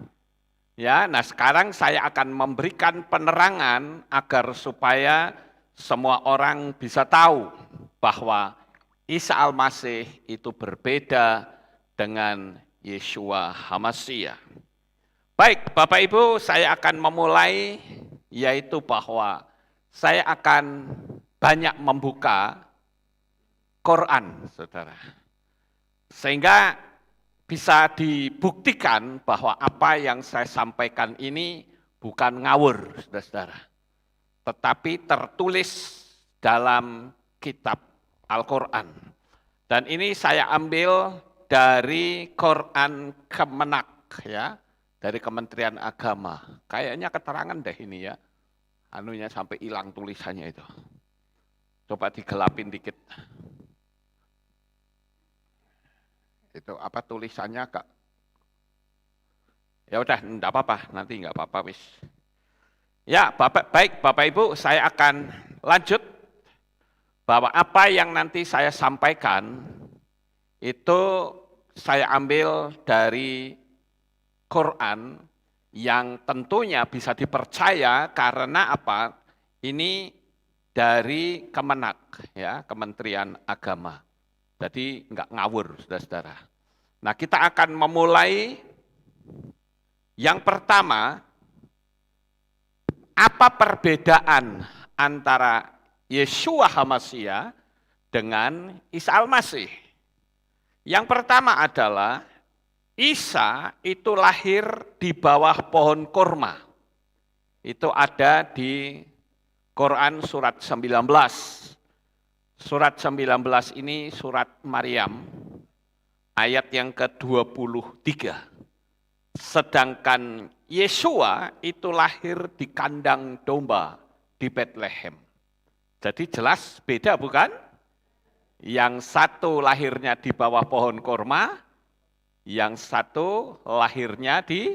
S2: Ya, nah sekarang saya akan memberikan penerangan agar supaya semua orang bisa tahu bahwa Isa Al-Masih itu berbeda dengan Yeshua HaMashiach. Baik, Bapak Ibu, saya akan memulai, yaitu bahwa saya akan banyak membuka Quran, saudara. Sehingga bisa dibuktikan bahwa apa yang saya sampaikan ini bukan ngawur, saudara. Tetapi tertulis dalam kitab Al-Quran. Dan ini saya ambil dari Quran Kemenak, ya, dari Kementerian Agama. Kayaknya keterangan deh ini ya. Anunya sampai hilang tulisannya itu. Coba digelapin dikit. Itu apa tulisannya, Kak? Ya udah, enggak apa-apa, nanti enggak apa-apa wis. Ya, baik Bapak Ibu, saya akan lanjut bahwa apa yang nanti saya sampaikan itu saya ambil dari Quran yang tentunya bisa dipercaya karena apa? Ini dari Kemenak, ya, Kementerian Agama. Jadi enggak ngawur, saudara-saudara. Nah, kita akan memulai yang pertama, apa perbedaan antara Yeshua HaMashiach dengan Isa Al-Masih? Yang pertama adalah Isa itu lahir di bawah pohon kurma. Itu ada di Quran surat 19. Surat 19 ini surat Maryam, ayat yang ke-23. Sedangkan Yeshua itu lahir di kandang domba di Bethlehem. Jadi jelas beda bukan? Yang satu lahirnya di bawah pohon kurma, yang satu lahirnya di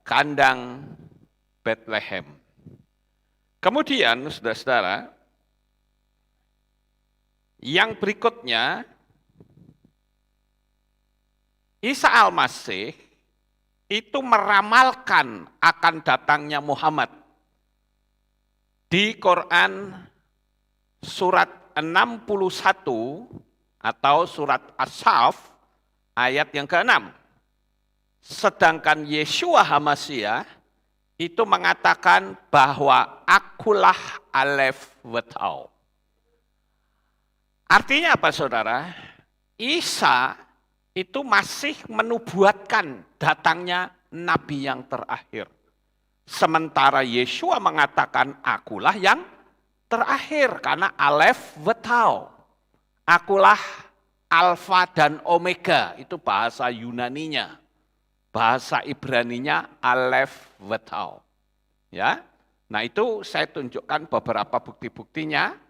S2: kandang Bethlehem. Kemudian saudara-saudara, yang berikutnya, Isa Al-Masih itu meramalkan akan datangnya Muhammad. Di Quran surat 61 atau surat As-Saff ayat yang ke-6. Sedangkan Yeshua HaMashiach itu mengatakan bahwa akulah Alef Wetau. Artinya apa saudara? Isa itu masih menubuatkan datangnya nabi yang terakhir. Sementara Yeshua mengatakan akulah yang terakhir karena Alef Wetau. Akulah Alfa dan Omega, itu bahasa Yunaninya. Bahasa Ibraninya Alef Wetau. Ya. Nah, itu saya tunjukkan beberapa bukti-buktinya.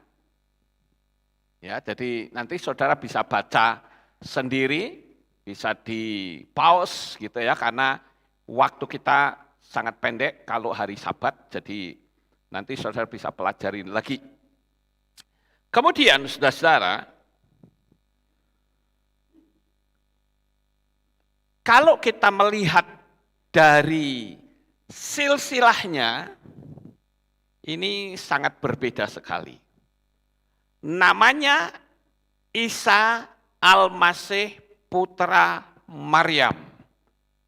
S2: Ya, jadi nanti saudara bisa baca sendiri, bisa di pause gitu ya, karena waktu kita sangat pendek kalau hari Sabat, jadi nanti saudara bisa pelajari lagi. Kemudian saudara-saudara, kalau kita melihat dari silsilahnya, ini sangat berbeda sekali. Namanya Isa Al-Masih putra Maryam.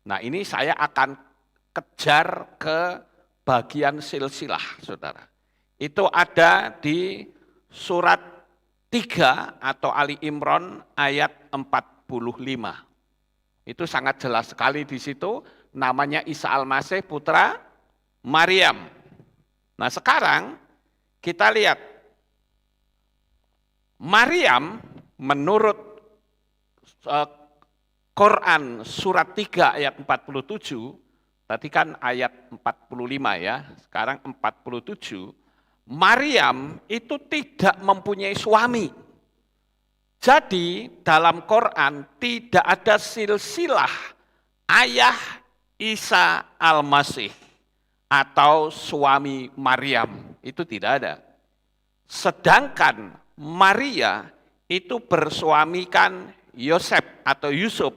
S2: Nah, ini saya akan kejar ke bagian silsilah, saudara. Itu ada di surat 3 atau Ali Imran ayat 45. Itu sangat jelas sekali di situ, namanya Isa Al-Masih putra Maryam. Nah, sekarang kita lihat Maryam menurut Quran surat 3 ayat 47, tadi kan ayat 45 ya, sekarang 47, Maryam itu tidak mempunyai suami. Jadi dalam Quran tidak ada silsilah ayah Isa Al-Masih atau suami Maryam, itu tidak ada. Sedangkan Maria itu bersuamikan Yosef atau Yusuf,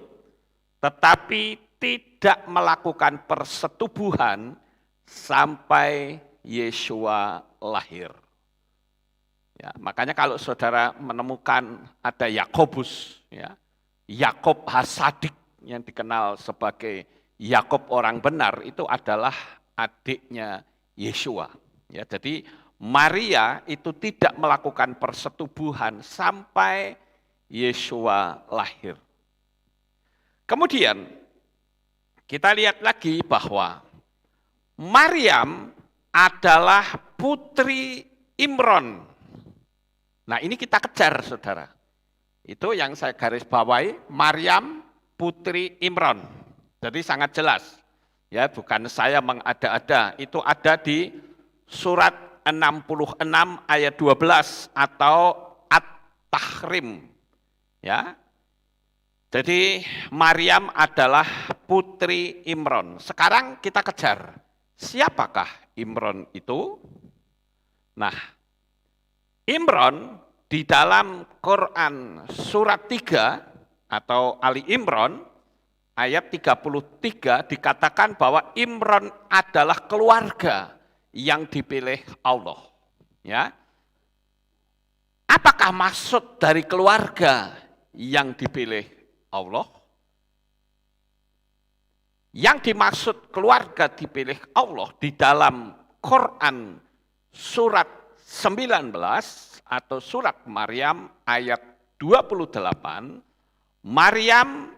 S2: tetapi tidak melakukan persetubuhan sampai Yeshua lahir. Ya, makanya kalau saudara menemukan ada Yakobus, ya, Yakob Hasadik yang dikenal sebagai Yakob orang benar, itu adalah adiknya Yeshua. Ya, jadi Maria itu tidak melakukan persetubuhan sampai Yeshua lahir. Kemudian kita lihat lagi bahwa Maryam adalah putri Imron. Nah, ini kita kejar, saudara. Itu yang saya garis bawahi, Maryam putri Imron. Jadi sangat jelas. Ya, bukan saya mengada-ada, itu ada di surat 66 ayat 12 atau At-Tahrim. Ya. Jadi Maryam adalah putri Imron. Sekarang kita kejar, siapakah Imron itu? Nah, Imron di dalam Quran surat 3 atau Ali Imron ayat 33 dikatakan bahwa Imron adalah keluarga yang dipilih Allah. Ya. Apakah maksud dari keluarga yang dipilih Allah? Yang dimaksud keluarga dipilih Allah di dalam Quran surat 19 atau surat Maryam ayat 28, Maryam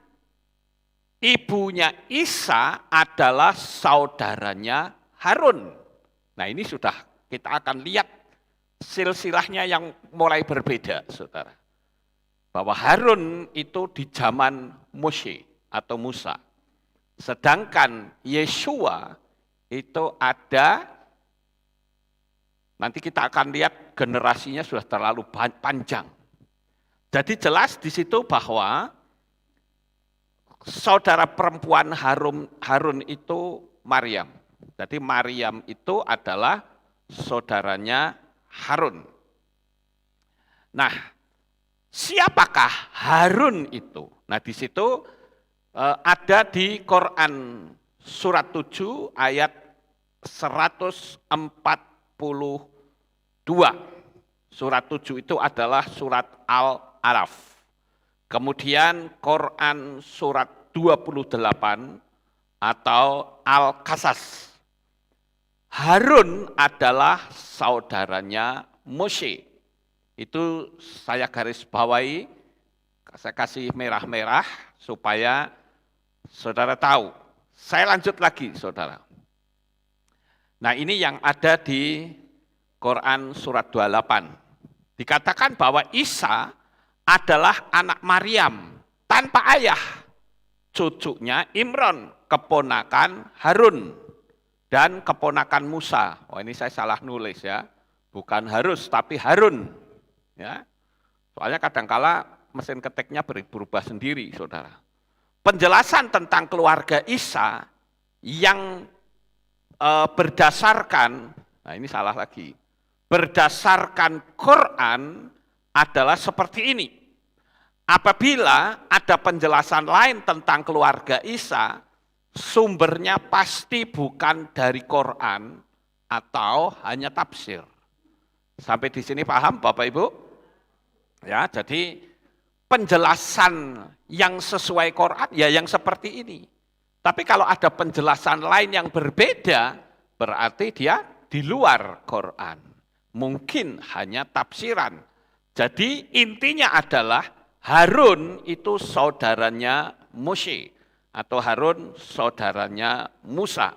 S2: ibunya Isa adalah saudaranya Harun. Nah, ini sudah kita akan lihat silsilahnya yang mulai berbeda, saudara. Bahwa Harun itu di zaman Moshe atau Musa. Sedangkan Yeshua itu ada, nanti kita akan lihat generasinya sudah terlalu panjang. Jadi jelas di situ bahwa saudara perempuan Harun itu Maryam. Jadi Maryam itu adalah saudaranya Harun. Nah, siapakah Harun itu? Nah, di situ ada di Quran surat 7 ayat 142. Surat 7 itu adalah surat Al-Araf. Kemudian Quran surat 28 atau Al-Qasas. Harun adalah saudaranya Moshe. Itu saya garis bawahi, saya kasih merah-merah supaya saudara tahu. Saya lanjut lagi, saudara. Nah, ini yang ada di Quran surat 28. Dikatakan bahwa Isa adalah anak Maryam tanpa ayah, cucunya Imron, keponakan Harun dan keponakan Musa. Oh, ini saya salah nulis ya. Bukan Harus tapi Harun. Ya. Soalnya kadangkala mesin ketiknya berubah sendiri, saudara. Penjelasan tentang keluarga Isa yang berdasarkan, nah ini salah lagi, berdasarkan Quran adalah seperti ini. Apabila ada penjelasan lain tentang keluarga Isa, sumbernya pasti bukan dari Quran atau hanya tafsir. Sampai di sini paham Bapak Ibu? Ya, jadi penjelasan yang sesuai Quran ya yang seperti ini. Tapi kalau ada penjelasan lain yang berbeda, berarti dia di luar Quran. Mungkin hanya tafsiran. Jadi intinya adalah Harun itu saudaranya Moshe atau Harun saudaranya Musa.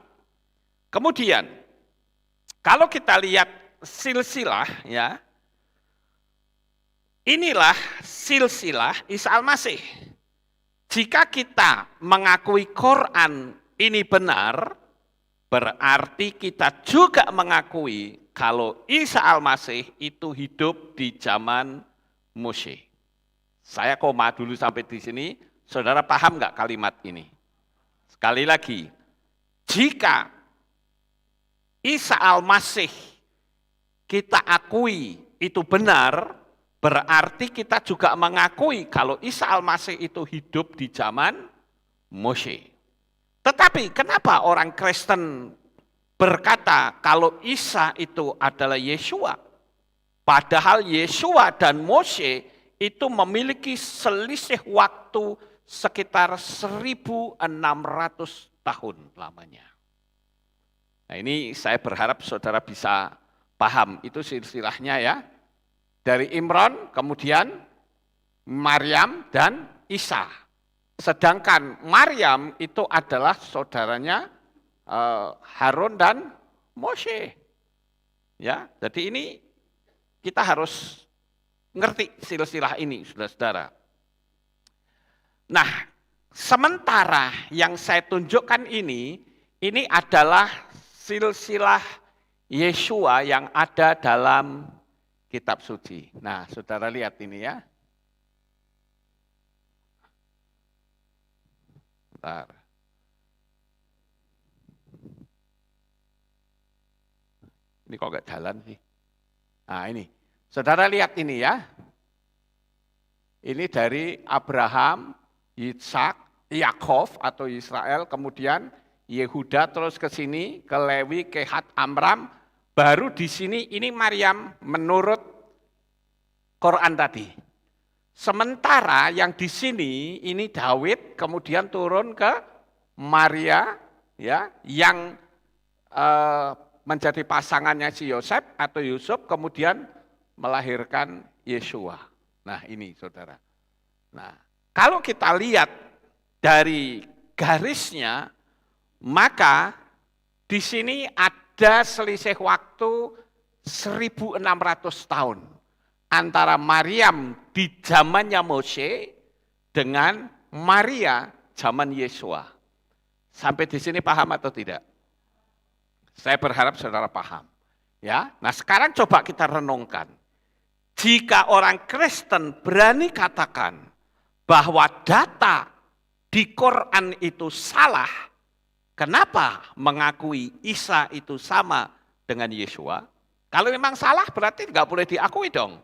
S2: Kemudian kalau kita lihat silsilah ya, inilah silsilah Isa Al-Masih. Jika kita mengakui Quran ini benar, berarti kita juga mengakui kalau Isa Al-Masih itu hidup di zaman Moshe. Saya koma dulu sampai di sini, saudara paham nggak kalimat ini? Sekali lagi, jika Isa Al-Masih kita akui itu benar, berarti kita juga mengakui kalau Isa Al-Masih itu hidup di zaman Mose. Tetapi kenapa orang Kristen berkata kalau Isa itu adalah Yeshua? Padahal Yeshua dan Mose itu memiliki selisih waktu sekitar 1.600 tahun lamanya. Nah ini saya berharap saudara bisa paham, itu silsilahnya ya. Dari Imron, kemudian Maryam dan Isa. Sedangkan Maryam itu adalah saudaranya Harun dan Mose. Ya, jadi ini kita harus ngerti silsilah ini, saudara-saudara. Nah, sementara yang saya tunjukkan ini adalah silsilah Yeshua yang ada dalam kitab suci. Nah, saudara lihat ini ya. Bentar. Ini kok nggak jalan sih? Nah ini, saudara lihat ini ya. Ini dari Abraham, Yitzhak, Yakov atau Israel, kemudian Yehuda terus ke sini, ke Lewi, Kehat, Amram, baru di sini ini Maryam menurut Quran tadi. Sementara yang di sini ini Daud kemudian turun ke Maria ya yang menjadi pasangannya si Yosef atau Yusuf kemudian melahirkan Yeshua. Nah ini saudara. Nah kalau kita lihat dari garisnya, maka di sini ada selisih waktu 1.600 tahun antara Maryam di zamannya Mose dengan Maria zaman Yeshua. Sampai di sini paham atau tidak? Saya berharap saudara paham. Ya, nah sekarang coba kita renungkan. Jika orang Kristen berani katakan bahwa data di Quran itu salah, kenapa mengakui Isa itu sama dengan Yeshua? Kalau memang salah berarti nggak boleh diakui dong.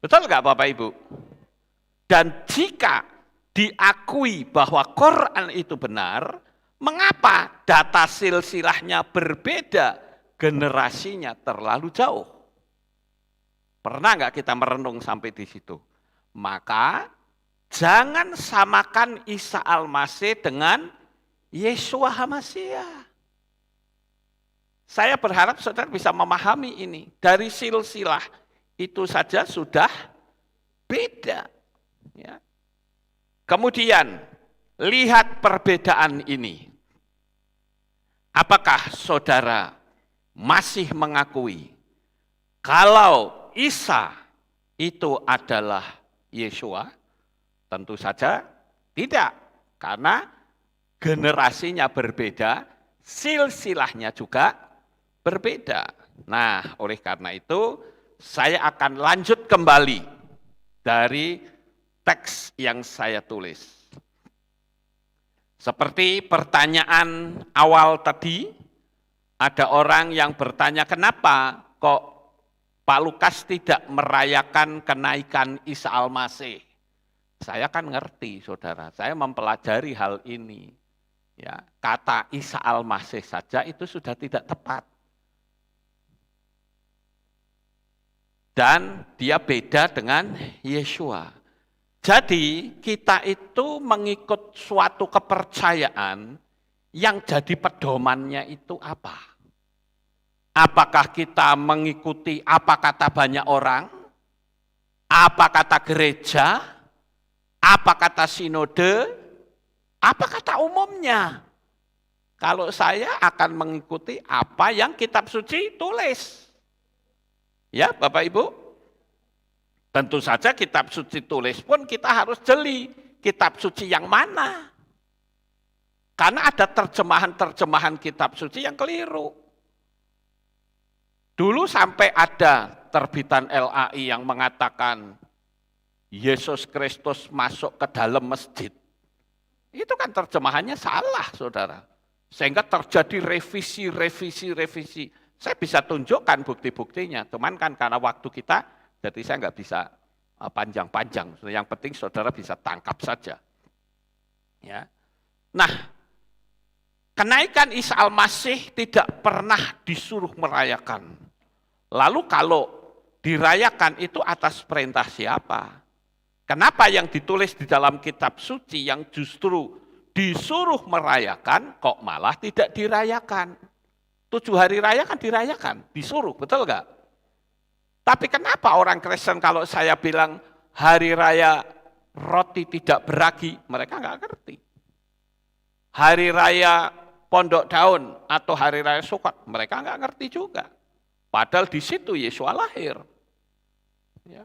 S2: Betul nggak Bapak Ibu? Dan jika diakui bahwa Quran itu benar, mengapa data silsilahnya berbeda, generasinya terlalu jauh? Pernah nggak kita merenung sampai di situ? Maka jangan samakan Isa Al-Masih dengan Yeshua HaMasyiah. Saya berharap saudara bisa memahami ini. Dari silsilah itu saja sudah beda. Ya. Kemudian, lihat perbedaan ini. Apakah saudara masih mengakui kalau Isa itu adalah Yeshua? Tentu saja tidak, karena generasinya berbeda, silsilahnya juga berbeda. Nah, oleh karena itu saya akan lanjut kembali dari teks yang saya tulis. Seperti pertanyaan awal tadi, ada orang yang bertanya kenapa kok Pak Lukas tidak merayakan kenaikan Isa Al-Masih. Saya kan ngerti saudara, saya mempelajari hal ini. Ya, kata Isa Al-Masih saja itu sudah tidak tepat. Dan dia beda dengan Yeshua. Jadi kita itu mengikut suatu kepercayaan yang jadi pedomannya itu apa? Apakah kita mengikuti apa kata banyak orang? Apa kata gereja? Apa kata sinode? Apa kata umumnya? Kalau saya akan mengikuti apa yang kitab suci tulis. Ya Bapak Ibu? Tentu saja kitab suci tulis pun kita harus jeli. Kitab suci yang mana? Karena ada terjemahan-terjemahan kitab suci yang keliru. Dulu sampai ada terbitan LAI yang mengatakan Yesus Kristus masuk ke dalam masjid. Itu kan terjemahannya salah, saudara. Sehingga terjadi revisi. Saya bisa tunjukkan bukti-buktinya, cuman kan karena waktu kita, jadi saya nggak bisa panjang-panjang. Yang penting saudara bisa tangkap saja. Ya. Nah, kenaikan Isa Al-Masih tidak pernah disuruh merayakan. Lalu kalau dirayakan itu atas perintah siapa? Kenapa yang ditulis di dalam kitab suci yang justru disuruh merayakan kok malah tidak dirayakan? 7 hari raya kan dirayakan, disuruh, betul enggak? Tapi kenapa orang Kristen kalau saya bilang hari raya roti tidak beragi, mereka enggak ngerti. Hari raya pondok daun atau hari raya Sukot, mereka enggak ngerti juga. Padahal di situ Yesus lahir. Ya.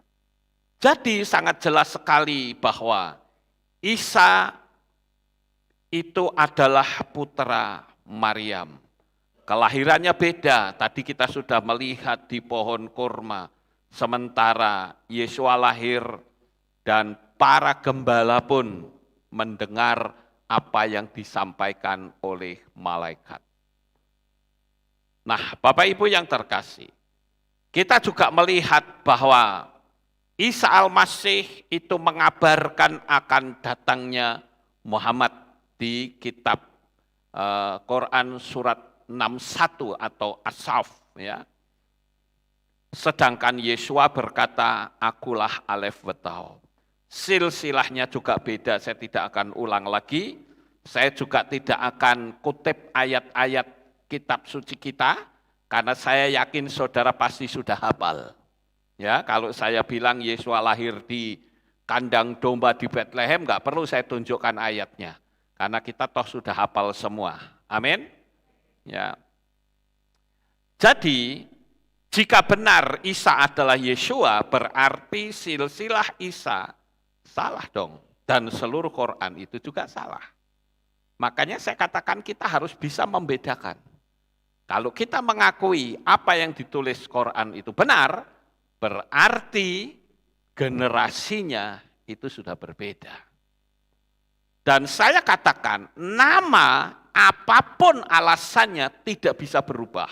S2: Jadi sangat jelas sekali bahwa Isa itu adalah putra Maryam. Kelahirannya beda, tadi kita sudah melihat di pohon kurma. Sementara Yesus lahir dan para gembala pun mendengar apa yang disampaikan oleh malaikat. Nah, Bapak Ibu yang terkasih, kita juga melihat bahwa Isa Al-Masih itu mengabarkan akan datangnya Muhammad di kitab Quran surat 61 atau As-Saff, ya. Sedangkan Yesua berkata, akulah Alef wa Tau. Silsilahnya juga beda, saya tidak akan ulang lagi. Saya juga tidak akan kutip ayat-ayat kitab suci kita, karena saya yakin saudara pasti sudah hafal. Ya, kalau saya bilang Yesua lahir di kandang domba di Bethlehem, enggak perlu saya tunjukkan ayatnya, karena kita toh sudah hafal semua. Amin. Ya. Jadi, jika benar Isa adalah Yesua, berarti silsilah Isa salah dong. Dan seluruh Quran itu juga salah. Makanya saya katakan kita harus bisa membedakan. Kalau kita mengakui apa yang ditulis Quran itu benar, berarti generasinya itu sudah berbeda. Dan saya katakan nama apapun alasannya tidak bisa berubah.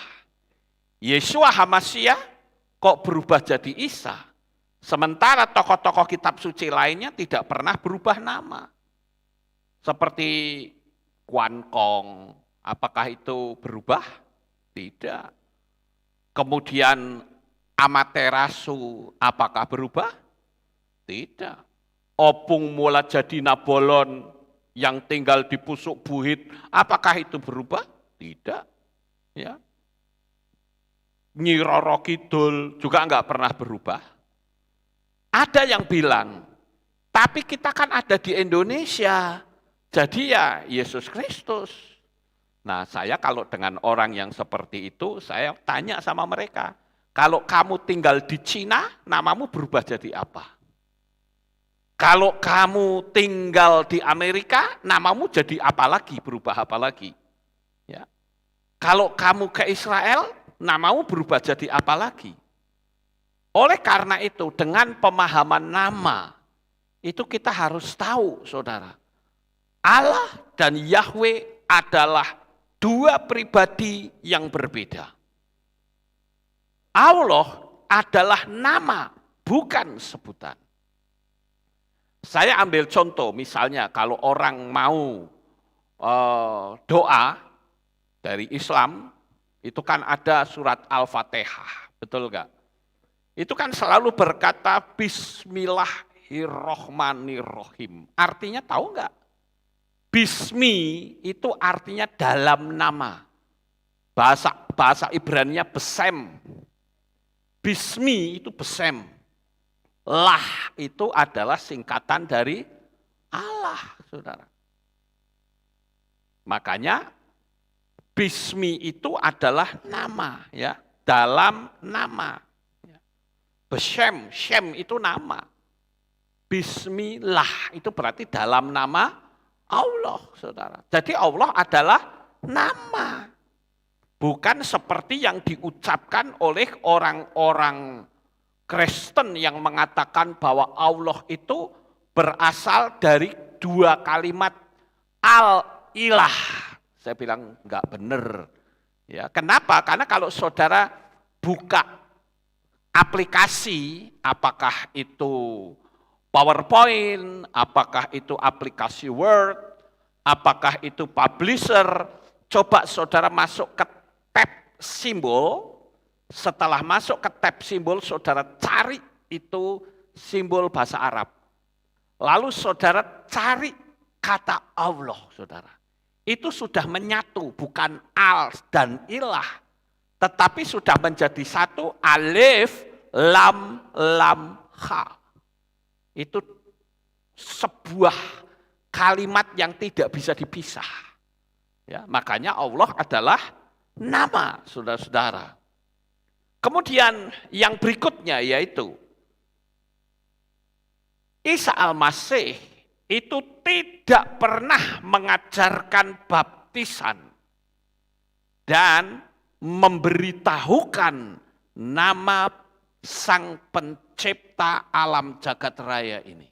S2: Yesua HaMasyiah kok berubah jadi Isa. Sementara tokoh-tokoh kitab suci lainnya tidak pernah berubah nama. Seperti Kuan Kong, apakah itu berubah? Tidak. Kemudian Amaterasu, apakah berubah? Tidak. Opung Mula Jadi Nabolon yang tinggal di Pusuk Buhit, apakah itu berubah? Tidak. Ya. Nyi Roro Kidul juga enggak pernah berubah. Ada yang bilang, tapi kita kan ada di Indonesia, jadi ya Yesus Kristus. Nah, saya kalau dengan orang yang seperti itu, saya tanya sama mereka, kalau kamu tinggal di Cina, namamu berubah jadi apa? Kalau kamu tinggal di Amerika, namamu jadi apa lagi, berubah apa lagi? Ya. Kalau kamu ke Israel, namamu berubah jadi apa lagi? Oleh karena itu, dengan pemahaman nama, itu kita harus tahu, saudara. Allah dan Yahweh adalah dua pribadi yang berbeda. Allah adalah nama, bukan sebutan. Saya ambil contoh, misalnya kalau orang mau doa dari Islam, itu kan ada surat Al-Fatihah, betul enggak? Itu kan selalu berkata Bismillahirrohmanirrohim. Artinya tahu enggak? Bismi itu artinya dalam nama. Bahasa Ibraninya besem. Bismi itu besem. Lah itu adalah singkatan dari Allah, saudara. Makanya Bismi itu adalah nama, ya, dalam nama. Besem, Shem itu nama. Bismillah itu berarti dalam nama Allah, saudara. Jadi Allah adalah nama. Bukan seperti yang diucapkan oleh orang-orang Kristen yang mengatakan bahwa Allah itu berasal dari dua kalimat al-ilah. Saya bilang enggak benar. Ya, kenapa? Karena kalau saudara buka aplikasi, apakah itu PowerPoint, apakah itu aplikasi Word, apakah itu publisher, coba saudara masuk ke tab simbol, setelah masuk ke tab simbol, saudara cari itu simbol bahasa Arab. Lalu saudara cari kata Allah, saudara. Itu sudah menyatu, bukan al dan ilah, tetapi sudah menjadi satu, alif, lam, ha. Itu sebuah kalimat yang tidak bisa dipisah. Ya, makanya Allah adalah nama, saudara-saudara. Kemudian yang berikutnya yaitu Isa Al-Masih itu tidak pernah mengajarkan baptisan dan memberitahukan nama Sang Pencipta alam jagat raya ini.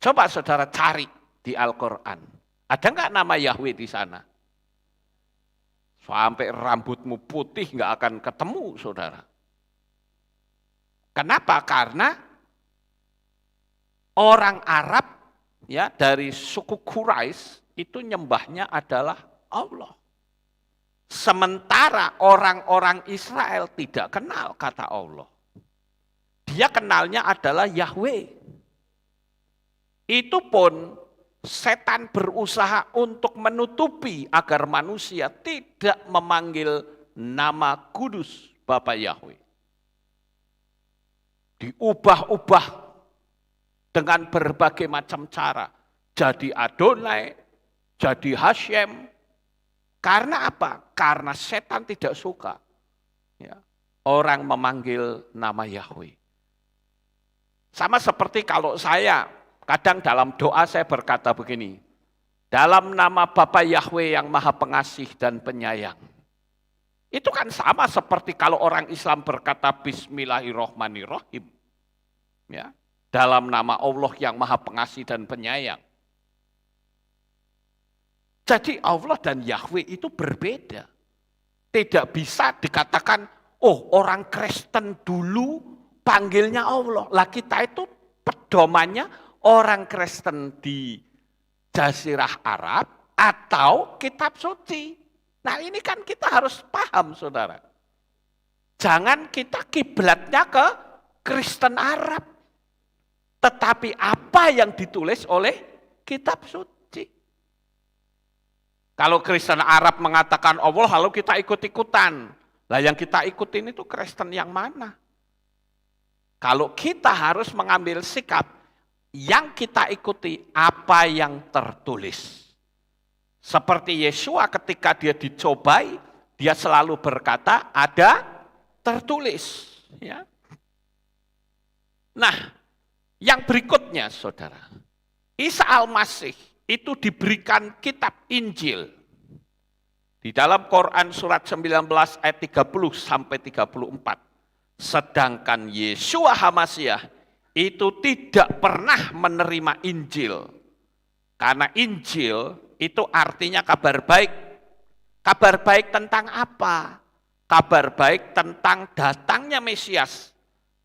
S2: Coba saudara cari di Al-Quran. Ada nggak nama Yahweh di sana? Sampai rambutmu putih nggak akan ketemu, saudara. Kenapa? Karena orang Arab ya dari suku Quraisy itu nyembahnya adalah Allah. Sementara orang-orang Israel tidak kenal kata Allah. Dia kenalnya adalah Yahweh. Itu pun setan berusaha untuk menutupi agar manusia tidak memanggil nama kudus Bapa Yahweh. Diubah-ubah dengan berbagai macam cara. Jadi Adonai, jadi Hashem. Karena apa? Karena setan tidak suka ya, orang memanggil nama Yahweh. Sama seperti kalau saya, kadang dalam doa saya berkata begini, dalam nama Bapa Yahweh yang Maha Pengasih dan Penyayang. Itu kan sama seperti kalau orang Islam berkata Bismillahirrahmanirrahim. Ya, dalam nama Allah yang Maha Pengasih dan Penyayang. Jadi Allah dan Yahweh itu berbeda. Tidak bisa dikatakan, oh orang Kristen dulu panggilnya Allah. Lah kita itu pedomannya orang Kristen di Jazirah Arab atau kitab suci. Nah ini kan kita harus paham saudara. Jangan kita kiblatnya ke Kristen Arab. Tetapi apa yang ditulis oleh kitab suci. Kalau Kristen Arab mengatakan Allah, lalu kita ikut-ikutan. Lah yang kita ikutin itu Kristen yang mana? Kalau kita harus mengambil sikap, yang kita ikuti apa yang tertulis. Seperti Yesua ketika dia dicobai, dia selalu berkata ada tertulis. Ya. Nah, yang berikutnya saudara, Isa Al-Masih itu diberikan kitab Injil. Di dalam Quran surat 19 ayat 30 sampai 34. Sedangkan Yesua HaMasyiah itu tidak pernah menerima Injil. Karena Injil itu artinya kabar baik. Kabar baik tentang apa? Kabar baik tentang datangnya Mesias.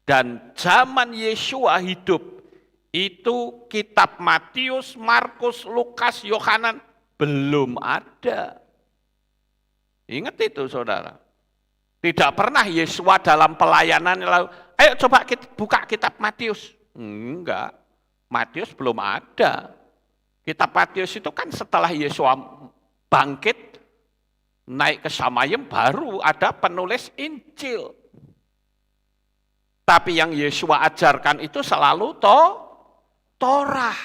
S2: Dan zaman Yesua hidup. Itu kitab Matius, Markus, Lukas, Yohanan belum ada. Ingat itu saudara. Tidak pernah Yesua dalam pelayanan lalu, ayo coba kita buka kitab Matius. Enggak, Matius belum ada. Kitab Matius itu kan setelah Yesua bangkit, naik ke Samayem baru ada penulis Injil. Tapi yang Yesua ajarkan itu selalu Torah,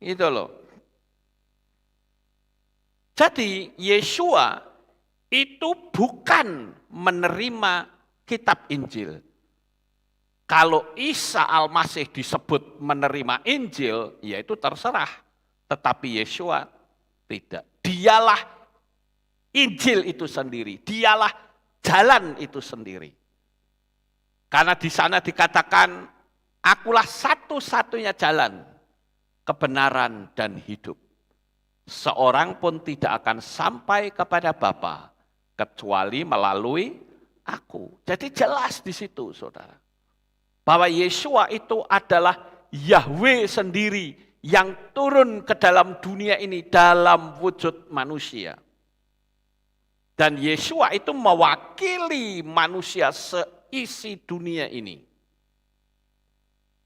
S2: itu loh. Jadi Yesua itu bukan menerima kitab Injil. Kalau Isa Al-Masih disebut menerima Injil, ya itu terserah. Tetapi Yesua tidak. Dialah Injil itu sendiri, dialah jalan itu sendiri. Karena di sana dikatakan, akulah satu-satunya jalan, kebenaran dan hidup. Seorang pun tidak akan sampai kepada Bapa kecuali melalui aku. Jadi jelas di situ, saudara. Bahwa Yeshua itu adalah Yahweh sendiri yang turun ke dalam dunia ini dalam wujud manusia. Dan Yeshua itu mewakili manusia seisi dunia ini.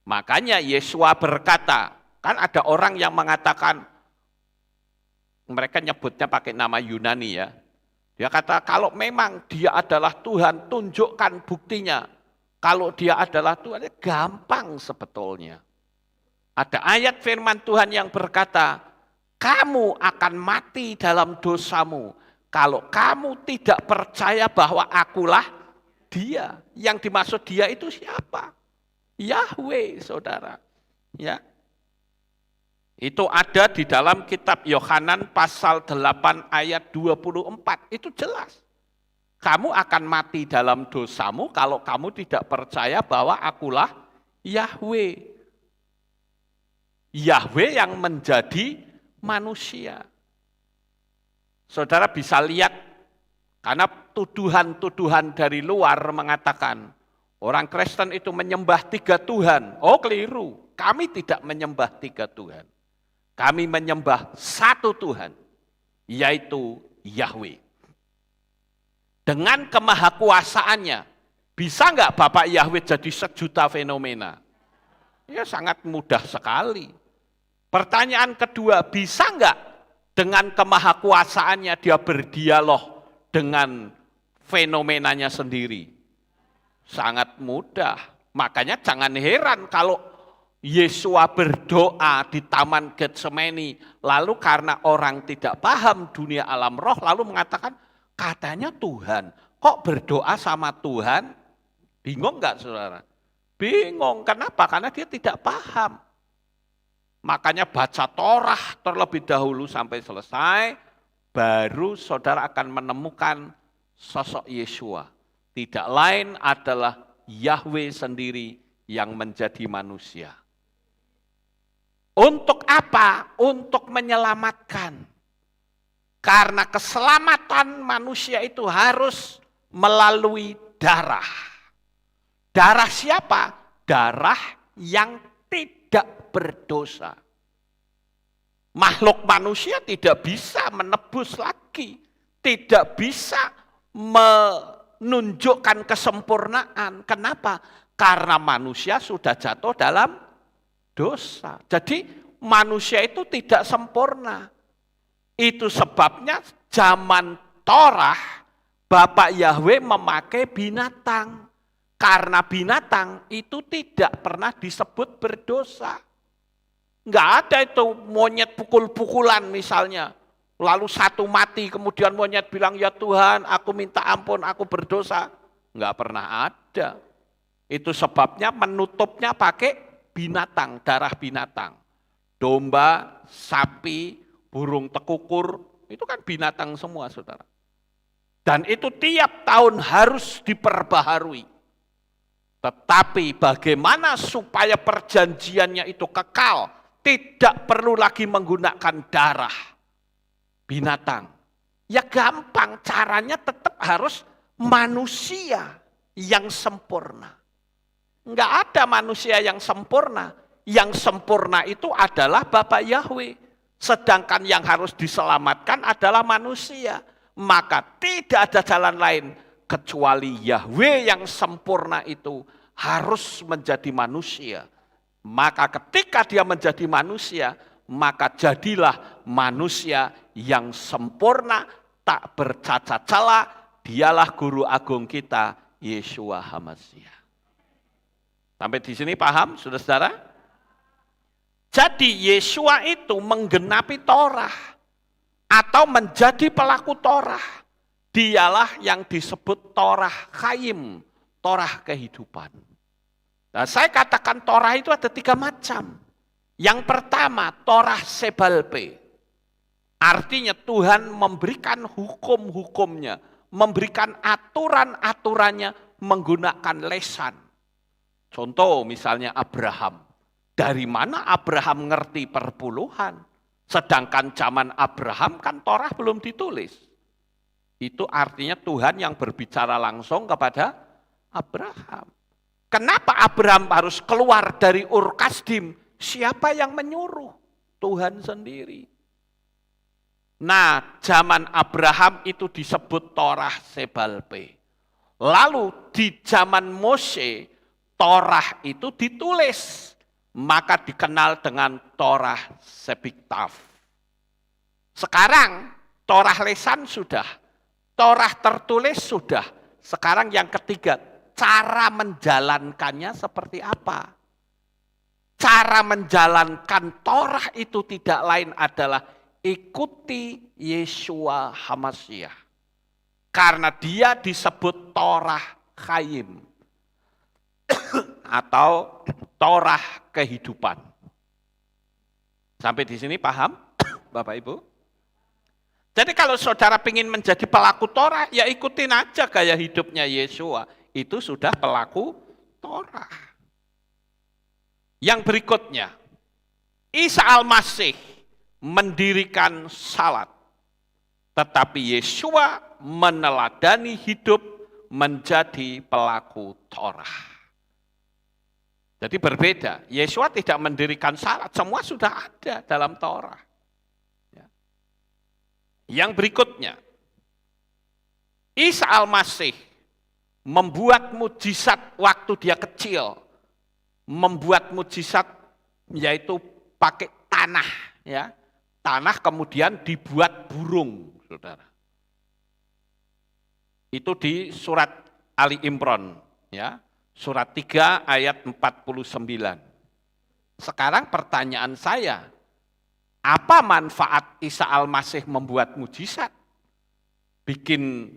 S2: Makanya Yeshua berkata, kan ada orang yang mengatakan, mereka nyebutnya pakai nama Yunani ya. Dia kata, kalau memang dia adalah Tuhan, tunjukkan buktinya. Kalau dia adalah Tuhan, gampang sebetulnya. Ada ayat firman Tuhan yang berkata, kamu akan mati dalam dosamu. Kalau kamu tidak percaya bahwa akulah dia. Yang dimaksud dia itu siapa? Yahweh, saudara. Ya. Itu ada di dalam kitab Yohanan pasal 8 ayat 24. Itu jelas. Kamu akan mati dalam dosamu kalau kamu tidak percaya bahwa akulah Yahweh. Yahweh yang menjadi manusia. Saudara bisa lihat, karena tuduhan-tuduhan dari luar mengatakan, orang Kristen itu menyembah 3 Tuhan. Oh keliru, kami tidak menyembah 3 Tuhan. Kami menyembah 1 Tuhan, yaitu Yahweh. Dengan kemahakuasaannya, bisa enggak Bapak Yahweh jadi 1 juta fenomena? Ya sangat mudah sekali. Pertanyaan kedua, bisa enggak dengan kemahakuasaannya dia berdialog dengan fenomenanya sendiri? Sangat mudah. Makanya jangan heran kalau Yesua berdoa di Taman Getsemani, lalu karena orang tidak paham dunia alam roh, lalu mengatakan, katanya Tuhan, kok berdoa sama Tuhan? Bingung enggak saudara? Bingung, kenapa? Karena dia tidak paham. Makanya baca Torah terlebih dahulu sampai selesai, baru saudara akan menemukan sosok Yesua. Tidak lain adalah Yahweh sendiri yang menjadi manusia. Untuk apa? Untuk menyelamatkan. Karena keselamatan manusia itu harus melalui darah. Darah siapa? Darah yang tidak berdosa. Makhluk manusia tidak bisa menebus lagi. Tidak bisa menunjukkan kesempurnaan. Kenapa? Karena manusia sudah jatuh dalam dosa. Jadi manusia itu tidak sempurna. Itu sebabnya zaman Torah, Bapak Yahweh memakai binatang. Karena binatang itu tidak pernah disebut berdosa. Enggak ada itu monyet pukul-pukulan misalnya. Lalu satu mati, kemudian monyet bilang, ya Tuhan aku minta ampun, aku berdosa. Enggak pernah ada. Itu sebabnya menutupnya pakai binatang, darah binatang. Domba, sapi, burung tekukur, itu kan binatang semua saudara. Dan itu tiap tahun harus diperbaharui. Tetapi bagaimana supaya perjanjiannya itu kekal, tidak perlu lagi menggunakan darah binatang. Ya gampang, caranya tetap harus manusia yang sempurna. Enggak ada manusia yang sempurna. Yang sempurna itu adalah Bapak Yahweh. Sedangkan yang harus diselamatkan adalah manusia. Maka tidak ada jalan lain kecuali Yahweh yang sempurna itu harus menjadi manusia. Maka ketika dia menjadi manusia, maka jadilah manusia yang sempurna, tak bercacat celah. Dialah guru agung kita, Yeshua HaMashiach. Sampai di sini paham, saudara-saudara? Jadi Yeshua itu menggenapi Torah atau menjadi pelaku Torah. Dialah yang disebut Torah Chaim, Torah kehidupan. Nah, saya katakan Torah itu ada 3 macam. Yang pertama, Torah Sebalpe. Artinya Tuhan memberikan hukum-hukumnya, memberikan aturan-aturannya menggunakan lesan. Contoh misalnya Abraham. Dari mana Abraham ngerti perpuluhan? Sedangkan zaman Abraham kan Torah belum ditulis. Itu artinya Tuhan yang berbicara langsung kepada Abraham. Kenapa Abraham harus keluar dari Ur Kasdim? Siapa yang menyuruh? Tuhan sendiri. Nah, zaman Abraham itu disebut Torah Sebalpe. Lalu di zaman Mose, Torah itu ditulis. Maka dikenal dengan Torah Sepiktaf. Sekarang Torah lesan sudah, Torah tertulis sudah. Sekarang yang ketiga, cara menjalankannya seperti apa? Cara menjalankan Torah itu tidak lain adalah ikuti Yeshua HaMashiach. Karena dia disebut Torah Chaim atau Torah kehidupan. Sampai di sini paham, Bapak Ibu? Jadi kalau saudara ingin menjadi pelaku Torah, ya ikutin aja gaya hidupnya Yeshua. Itu sudah pelaku Torah. Yang berikutnya, Isa Al-Masih mendirikan salat. Tetapi Yeshua meneladani hidup menjadi pelaku Torah. Jadi berbeda, Yeshua tidak mendirikan salat, semua sudah ada dalam Torah. Yang berikutnya, Isa Al-Masih membuat mujizat waktu dia kecil, membuat mujizat yaitu pakai tanah, ya, tanah kemudian dibuat burung, saudara. Itu di surat Ali Imran, ya. Surat 3 ayat 49. Sekarang pertanyaan saya, apa manfaat Isa Al-Masih membuat mujizat? Bikin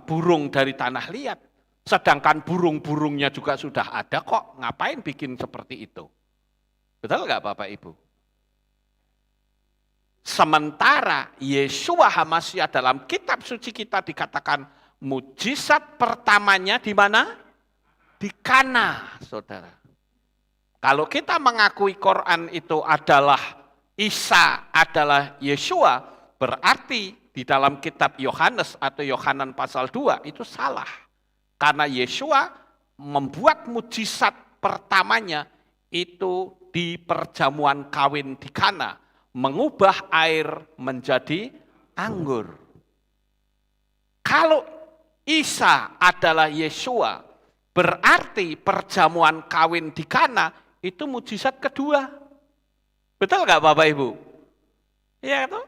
S2: burung dari tanah liat. Sedangkan burung-burungnya juga sudah ada kok, ngapain bikin seperti itu? Betul nggak Bapak Ibu? Sementara Yeshua HaMashiach dalam kitab suci kita dikatakan mujizat pertamanya di mana? Di Kana, saudara. Kalau kita mengakui Quran itu adalah Isa adalah Yeshua, berarti di dalam kitab Yohanes atau Yohanan pasal 2 itu salah. Karena Yeshua membuat mujizat pertamanya itu di perjamuan kawin di Kana, mengubah air menjadi anggur. Kalau Isa adalah Yeshua, berarti perjamuan kawin di Kana itu mujizat kedua. Betul nggak Bapak Ibu? Ya itu.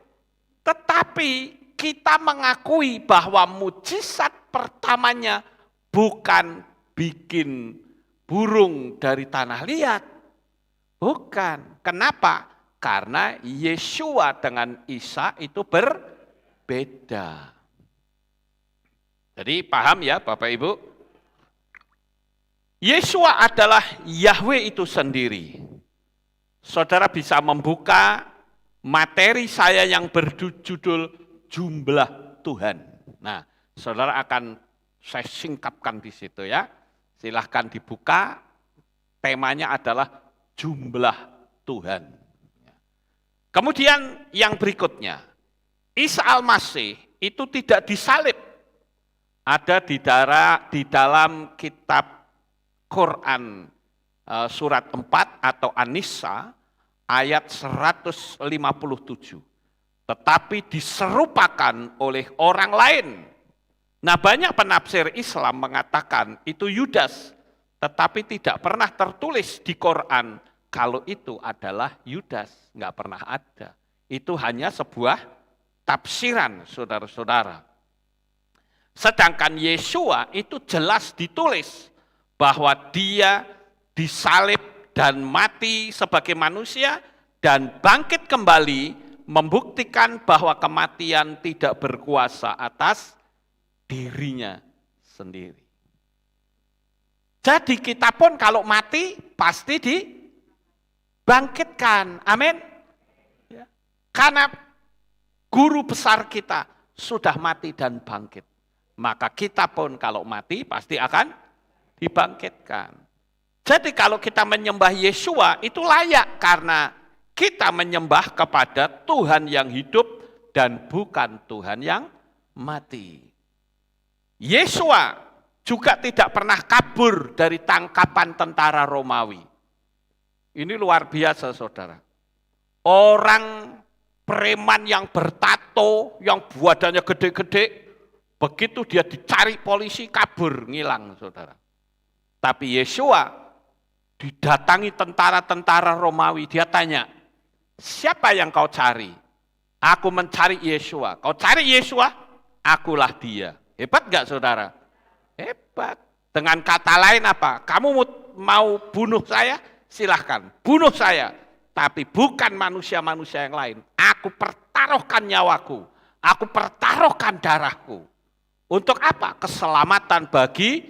S2: Tetapi kita mengakui bahwa mujizat pertamanya bukan bikin burung dari tanah liat. Bukan. Kenapa? Karena Yeshua dengan Isa itu berbeda. Jadi paham ya Bapak Ibu? Yeshua adalah Yahweh itu sendiri. Saudara bisa membuka materi saya yang berjudul jumlah Tuhan. Nah, saudara akan saya singkapkan di situ ya. Silahkan dibuka. Temanya adalah jumlah Tuhan. Kemudian yang berikutnya, Isa Al-Masih itu tidak disalib. Ada di dalam kitab Quran surat 4 atau An-Nisa ayat 157. Tetapi diserupakan oleh orang lain. Nah, banyak penafsir Islam mengatakan itu Yudas, tetapi tidak pernah tertulis di Quran kalau itu adalah Yudas, nggak pernah ada. Itu hanya sebuah tafsiran, saudara-saudara. Sedangkan Yeshua itu jelas ditulis bahwa dia disalib dan mati sebagai manusia dan bangkit kembali membuktikan bahwa kematian tidak berkuasa atas dirinya sendiri. Jadi kita pun kalau mati pasti dibangkitkan. Amin. Ya. Karena guru besar kita sudah mati dan bangkit. Maka kita pun kalau mati pasti akan dibangkitkan. Jadi kalau kita menyembah Yeshua itu layak karena kita menyembah kepada Tuhan yang hidup dan bukan Tuhan yang mati. Yesua juga tidak pernah kabur dari tangkapan tentara Romawi. Ini luar biasa, saudara. Orang preman yang bertato, yang badannya gede-gede, begitu dia dicari polisi, kabur, ngilang, saudara. Tapi Yesua didatangi tentara-tentara Romawi, dia tanya, siapa yang kau cari? Aku mencari Yesua. Kau cari Yesua? Akulah dia. Hebat gak, saudara? Hebat. Dengan kata lain apa? Kamu mau bunuh saya? Silahkan, bunuh saya. Tapi bukan manusia-manusia yang lain. Aku pertaruhkan nyawaku. Aku pertaruhkan darahku. Untuk apa? Keselamatan bagi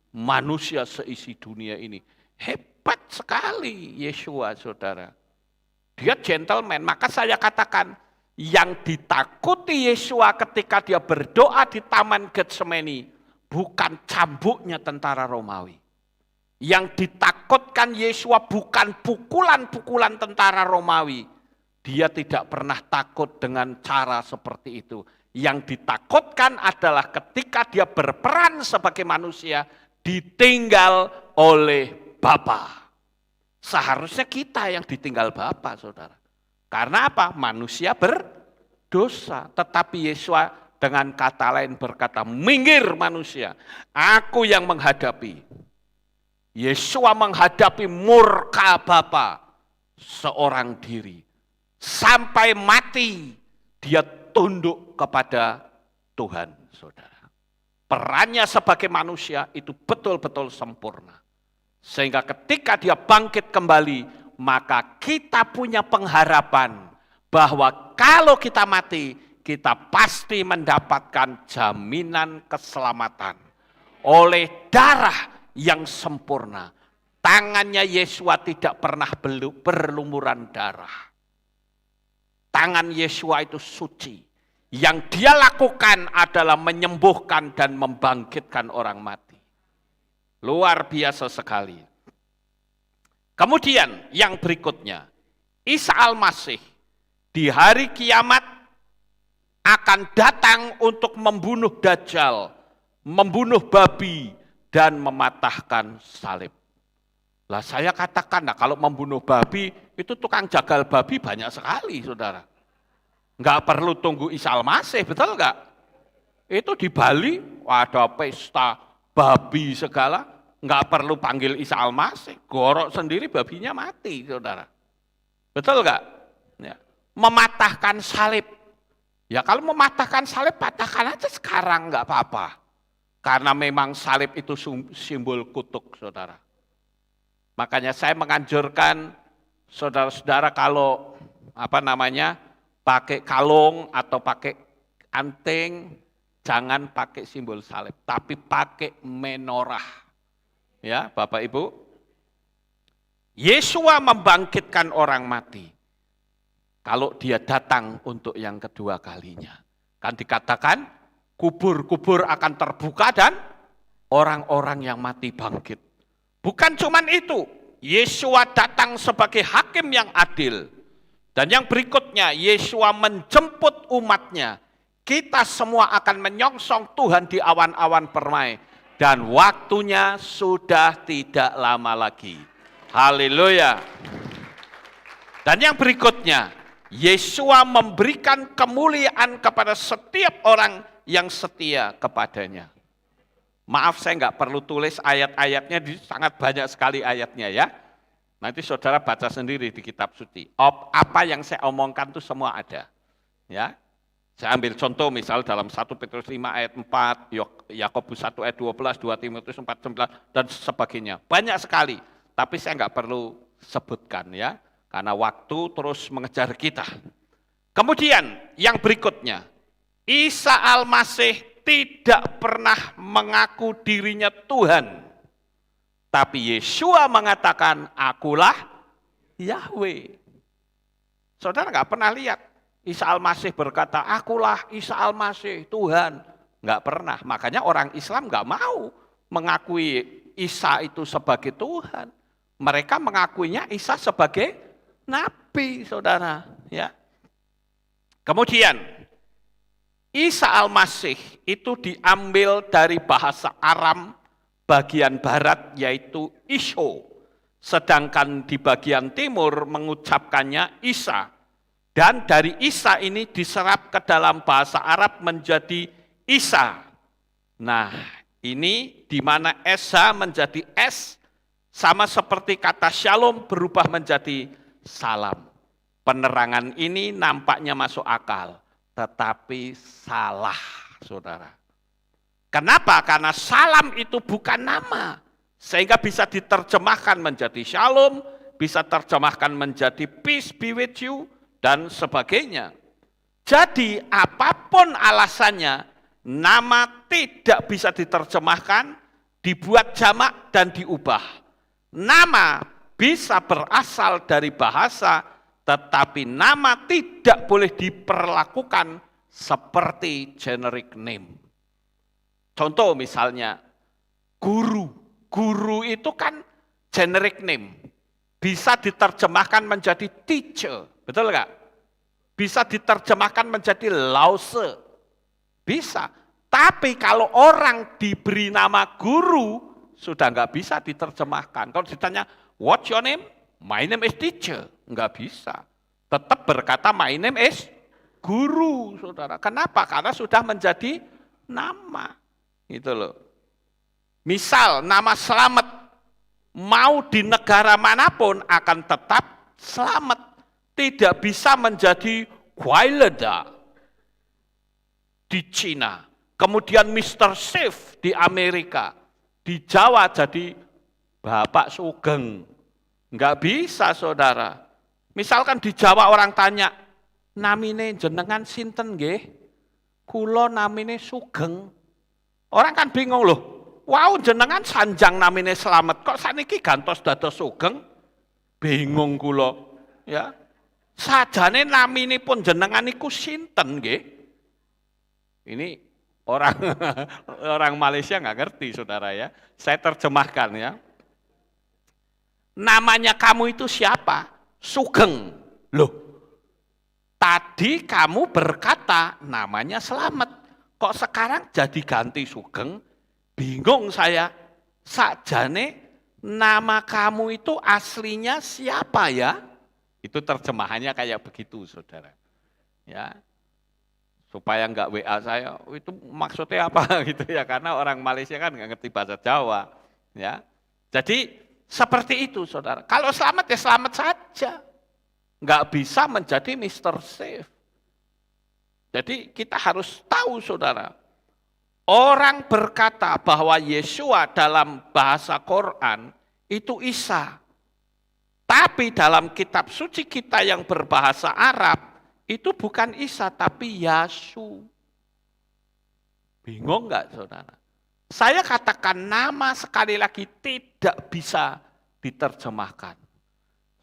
S2: manusia seisi dunia ini. Hebat sekali Yesua, saudara. Dia gentleman. Maka saya katakan, yang ditakuti Yesua ketika dia berdoa di Taman Getsemani bukan cambuknya tentara Romawi. Yang ditakutkan Yesua bukan pukulan-pukulan tentara Romawi. Dia tidak pernah takut dengan cara seperti itu. Yang ditakutkan adalah ketika dia berperan sebagai manusia ditinggal oleh Bapa. Seharusnya kita yang ditinggal Bapa, saudara. Karena apa? Manusia berdosa. Tetapi Yesua dengan kata lain berkata, minggir manusia, aku yang menghadapi. Yesua menghadapi murka Bapa seorang diri. Sampai mati, dia tunduk kepada Tuhan, saudara. Perannya sebagai manusia itu betul-betul sempurna. Sehingga ketika dia bangkit kembali, maka kita punya pengharapan bahwa kalau kita mati, kita pasti mendapatkan jaminan keselamatan oleh darah yang sempurna. Tangannya Yesua tidak pernah berlumuran darah. Tangan Yesua itu suci. Yang dia lakukan adalah menyembuhkan dan membangkitkan orang mati. Luar biasa sekali. Kemudian yang berikutnya, Isa Al-Masih di hari kiamat akan datang untuk membunuh Dajjal, membunuh babi, dan mematahkan salib. Lah saya katakan, nah kalau membunuh babi, itu tukang jagal babi banyak sekali, saudara. Enggak perlu tunggu Isa Al-Masih, betul enggak? Itu di Bali, ada pesta babi segala, enggak perlu panggil Isa Al-Masih, gorok sendiri babinya mati, saudara. Betul enggak? Ya. Mematahkan salib. Ya kalau mematahkan salib, patahkan aja sekarang, enggak apa-apa. Karena memang salib itu simbol kutuk, saudara. Makanya saya menganjurkan saudara-saudara kalau pakai kalung atau pakai anting, jangan pakai simbol salib, tapi pakai menorah. Ya, Bapak Ibu. Yesua membangkitkan orang mati. Kalau dia datang untuk yang kedua kalinya. Kan dikatakan, kubur-kubur akan terbuka dan orang-orang yang mati bangkit. Bukan cuman itu, Yesua datang sebagai hakim yang adil. Dan yang berikutnya, Yesua menjemput umatnya. Kita semua akan menyongsong Tuhan di awan-awan permai. Dan waktunya sudah tidak lama lagi. Haleluya. Dan yang berikutnya, Yesua memberikan kemuliaan kepada setiap orang yang setia kepadanya. Maaf saya nggak perlu tulis ayat-ayatnya, sangat banyak sekali ayatnya ya. Nanti saudara baca sendiri di kitab suci. Apa yang saya omongkan itu semua ada. Ya. Saya ambil contoh misal dalam 1 Petrus 5 ayat 4, Yakobus 1 ayat 12, 2 Timotius 4, 19, dan sebagainya. Banyak sekali, tapi saya nggak perlu sebutkan ya, karena waktu terus mengejar kita. Kemudian yang berikutnya, Isa Al-Masih tidak pernah mengaku dirinya Tuhan. Tapi Yesua mengatakan, akulah Yahweh. Saudara nggak pernah lihat Isa Al-Masih berkata, akulah Isa Al-Masih, Tuhan. Enggak pernah, makanya orang Islam enggak mau mengakui Isa itu sebagai Tuhan. Mereka mengakuinya Isa sebagai Nabi, saudara. Ya. Kemudian, Isa Al-Masih itu diambil dari bahasa Aram bagian barat yaitu Isho. Sedangkan di bagian timur mengucapkannya Isa. Dan dari Isa ini diserap ke dalam bahasa Arab menjadi Isa. Nah, ini di mana SH menjadi S, sama seperti kata shalom berubah menjadi salam. Penerangan ini nampaknya masuk akal, tetapi salah, saudara. Kenapa? Karena salam itu bukan nama, sehingga bisa diterjemahkan menjadi shalom, bisa terjemahkan menjadi peace be with you, dan sebagainya. Jadi apapun alasannya, nama tidak bisa diterjemahkan, dibuat jamak dan diubah. Nama bisa berasal dari bahasa, tetapi nama tidak boleh diperlakukan seperti generic name. Contoh misalnya, guru. Guru itu kan generic name. Bisa diterjemahkan menjadi teacher, betul nggak? Bisa diterjemahkan menjadi lause. Bisa. Tapi kalau orang diberi nama guru, sudah nggak bisa diterjemahkan. Kalau ditanya, what's your name? My name is teacher. Nggak bisa. Tetap berkata my name is guru, saudara. Kenapa? Karena sudah menjadi nama. Gitu loh. Misal nama Selamat, mau di negara manapun akan tetap Selamat. Tidak bisa menjadi Guaileda di Cina. Kemudian Mr. Safe di Amerika. Di Jawa jadi Bapak Sugeng. Enggak bisa, saudara. Misalkan di Jawa orang tanya, namine jenengan sinten nggih? Kula namine Sugeng. Orang kan bingung loh. Wow, jenengan sanjang namine Slamet, kok saniki gantos dados Sugeng? Bingung kula, ya. Sajane naminipun jenengan niku sinten nggih? Ini orang orang Malaysia nggak ngerti, saudara ya. Saya terjemahkan ya. Namanya kamu itu siapa? Sugeng. Loh, tadi kamu berkata namanya Selamat. Kok sekarang jadi ganti Sugeng? Bingung saya. Sakjane nama kamu itu aslinya siapa ya? Itu terjemahannya kayak begitu, saudara. Ya. Supaya enggak WA saya, itu maksudnya apa gitu ya, karena orang Malaysia kan enggak ngerti bahasa Jawa, ya. Jadi seperti itu, saudara. Kalau selamat ya selamat saja, enggak bisa menjadi Mr. Safe. Jadi kita harus tahu, saudara, orang berkata bahwa Yeshua dalam bahasa Quran itu Isa, tapi dalam kitab suci kita yang berbahasa Arab itu bukan Isa, tapi Yasu. Bingung enggak, saudara? Saya katakan nama sekali lagi tidak bisa diterjemahkan.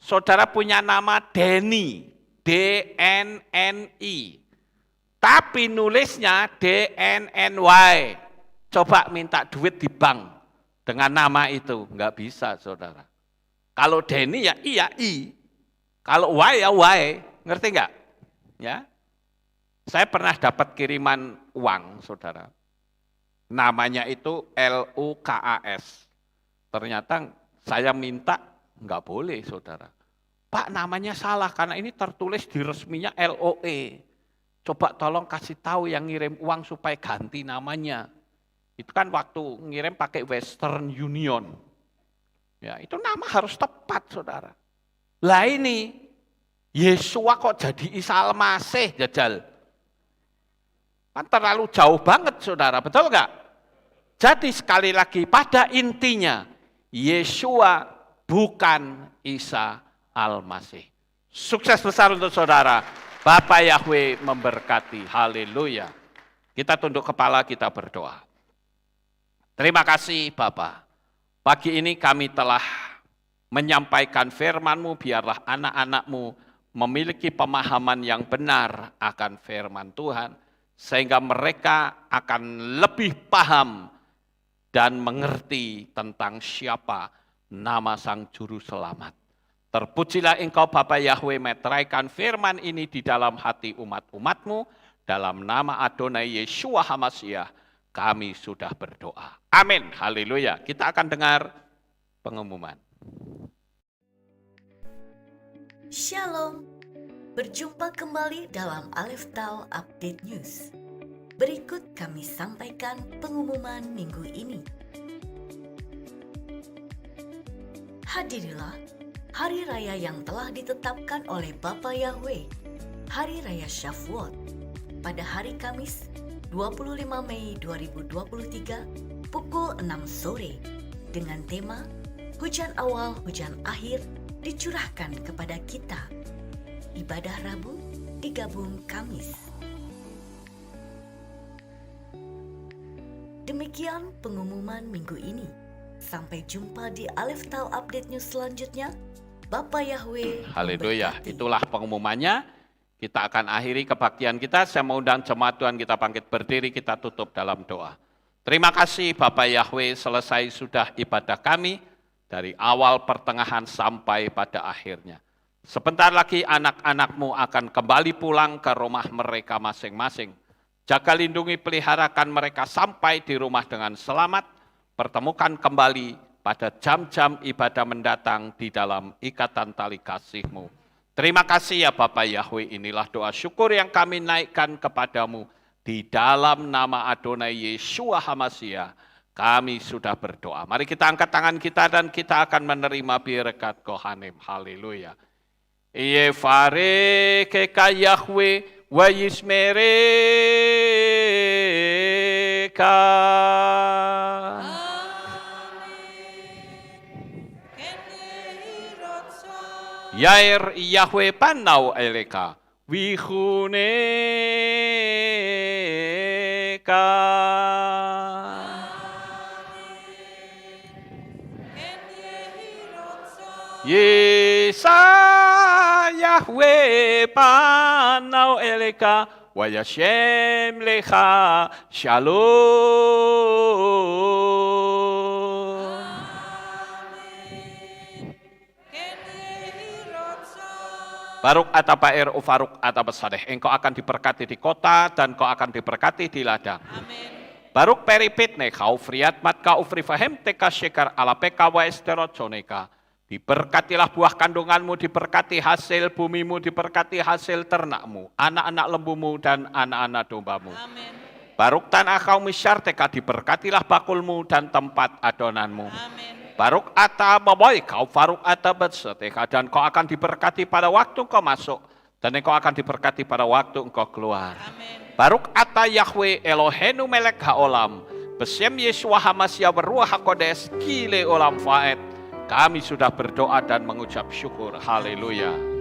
S2: Saudara punya nama Denny, D-N-N-I. Tapi nulisnya D-N-N-Y. Coba minta duit di bank dengan nama itu. Enggak bisa, saudara. Kalau Denny ya I ya I. Kalau Y ya Y. Ngerti enggak? Ya, saya pernah dapat kiriman uang, saudara. Namanya itu LUKAS. Ternyata saya minta, enggak boleh, saudara. Pak, namanya salah karena ini tertulis di resminya LOE. Coba tolong kasih tahu yang ngirim uang supaya ganti namanya. Itu kan waktu ngirim pakai Western Union. Ya, itu nama harus tepat, saudara. Lah ini Yesua kok jadi Isa Al-Masih, jajal. Kan terlalu jauh banget, saudara, betul enggak? Jadi sekali lagi, pada intinya, Yesua bukan Isa Al-Masih. Sukses besar untuk saudara. Bapak Yahweh memberkati. Haleluya. Kita tunduk kepala, kita berdoa. Terima kasih Bapak. Pagi ini kami telah menyampaikan firman-Mu, biarlah anak-anak-Mu memiliki pemahaman yang benar akan firman Tuhan, sehingga mereka akan lebih paham dan mengerti tentang siapa nama Sang Juru Selamat. Terpujilah Engkau Bapa Yahweh, meteraikan firman ini di dalam hati umat-umat-Mu, dalam nama Adonai Yeshua HaMashiach kami sudah berdoa. Amin. Haleluya. Kita akan dengar pengumuman.
S8: Shalom. Berjumpa kembali dalam Aleph Tau Update News. Berikut kami sampaikan pengumuman minggu ini. Hadirilah hari raya yang telah ditetapkan oleh Bapa Yahweh, Hari Raya Shavuot, pada hari Kamis 25 Mei 2023 pukul 6 sore dengan tema Hujan Awal, Hujan Akhir dicurahkan kepada kita. Ibadah Rabu digabung Kamis. Demikian pengumuman minggu ini. Sampai jumpa di Aleph Tau Update News selanjutnya. Bapa Yahweh
S2: Haleluya.
S8: memberkati.
S2: Itulah pengumumannya. Kita akan akhiri kebaktian kita. Saya mau undang jemaat Tuhan kita bangkit berdiri, kita tutup dalam doa. Terima kasih Bapak Yahweh, selesai sudah ibadah kami dari awal pertengahan sampai pada akhirnya. Sebentar lagi anak-anak-Mu akan kembali pulang ke rumah mereka masing-masing. Jaga lindungi peliharakan mereka sampai di rumah dengan selamat. Pertemukan kembali pada jam-jam ibadah mendatang di dalam ikatan tali kasih-Mu. Terima kasih ya Bapak Yahweh, inilah doa syukur yang kami naikkan kepadamu. Di dalam nama Adonai Yeshua HaMashiach, kami sudah berdoa. Mari kita angkat tangan kita dan kita akan menerima berkat Kohanim. Haleluya. Yefare keka Yahweh wa yismereka. Yair Yahweh panau eleka wihuneka. Yesa Yahweh panau eleka wa yashem lecha shalom. Baruk atapair ufaruk atapasadeh. Engkau akan diberkati di kota dan kau akan diberkati di ladang.
S1: Amin.
S2: Baruk peripit nekau friat matka ufrifahem teka syekar ala peka wa esteroconeka. Diberkatilah buah kandunganmu, diberkati hasil bumimu, diberkati hasil ternakmu, anak-anak lembumu dan anak-anak dombamu.
S1: Amin.
S2: Baruk tanah kau misyar teka, diberkatilah bakulmu dan tempat adonanmu.
S1: Amin.
S2: Baruk ata baboy kau faruk ata berseteka, dan kau akan diberkati pada waktu kau masuk, dan engkau akan diberkati pada waktu engkau keluar.
S1: Amin.
S2: Baruk ata Yahweh Elohenu melek haolam, besem Yeshua HaMashiach beruah hakodes kile olam faed. Kami sudah berdoa dan mengucap syukur. Haleluya.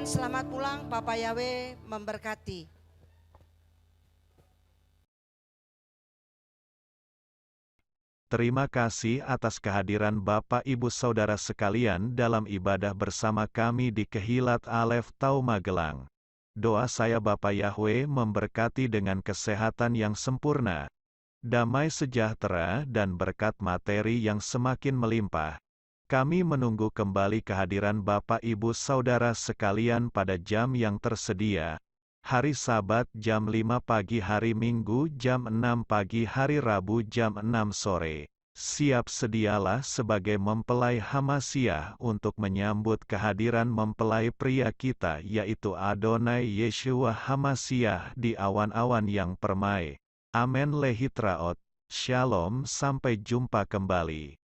S6: Selamat pulang, Bapak Yahweh memberkati.
S4: Terima kasih atas kehadiran Bapak Ibu Saudara sekalian dalam ibadah bersama kami di Kehilat Alef Tau Magelang. Doa saya Bapa Yahweh memberkati dengan kesehatan yang sempurna, damai sejahtera dan berkat materi yang semakin melimpah. Kami menunggu kembali kehadiran Bapak Ibu Saudara sekalian pada jam yang tersedia. Hari Sabat jam 5 pagi, hari Minggu jam 6 pagi, hari Rabu jam 6 sore. Siap sedialah sebagai mempelai Hamasiah untuk menyambut kehadiran mempelai pria kita yaitu Adonai Yeshua Hamasiah di awan-awan yang permai. Amen lehitraot. Shalom, sampai jumpa kembali.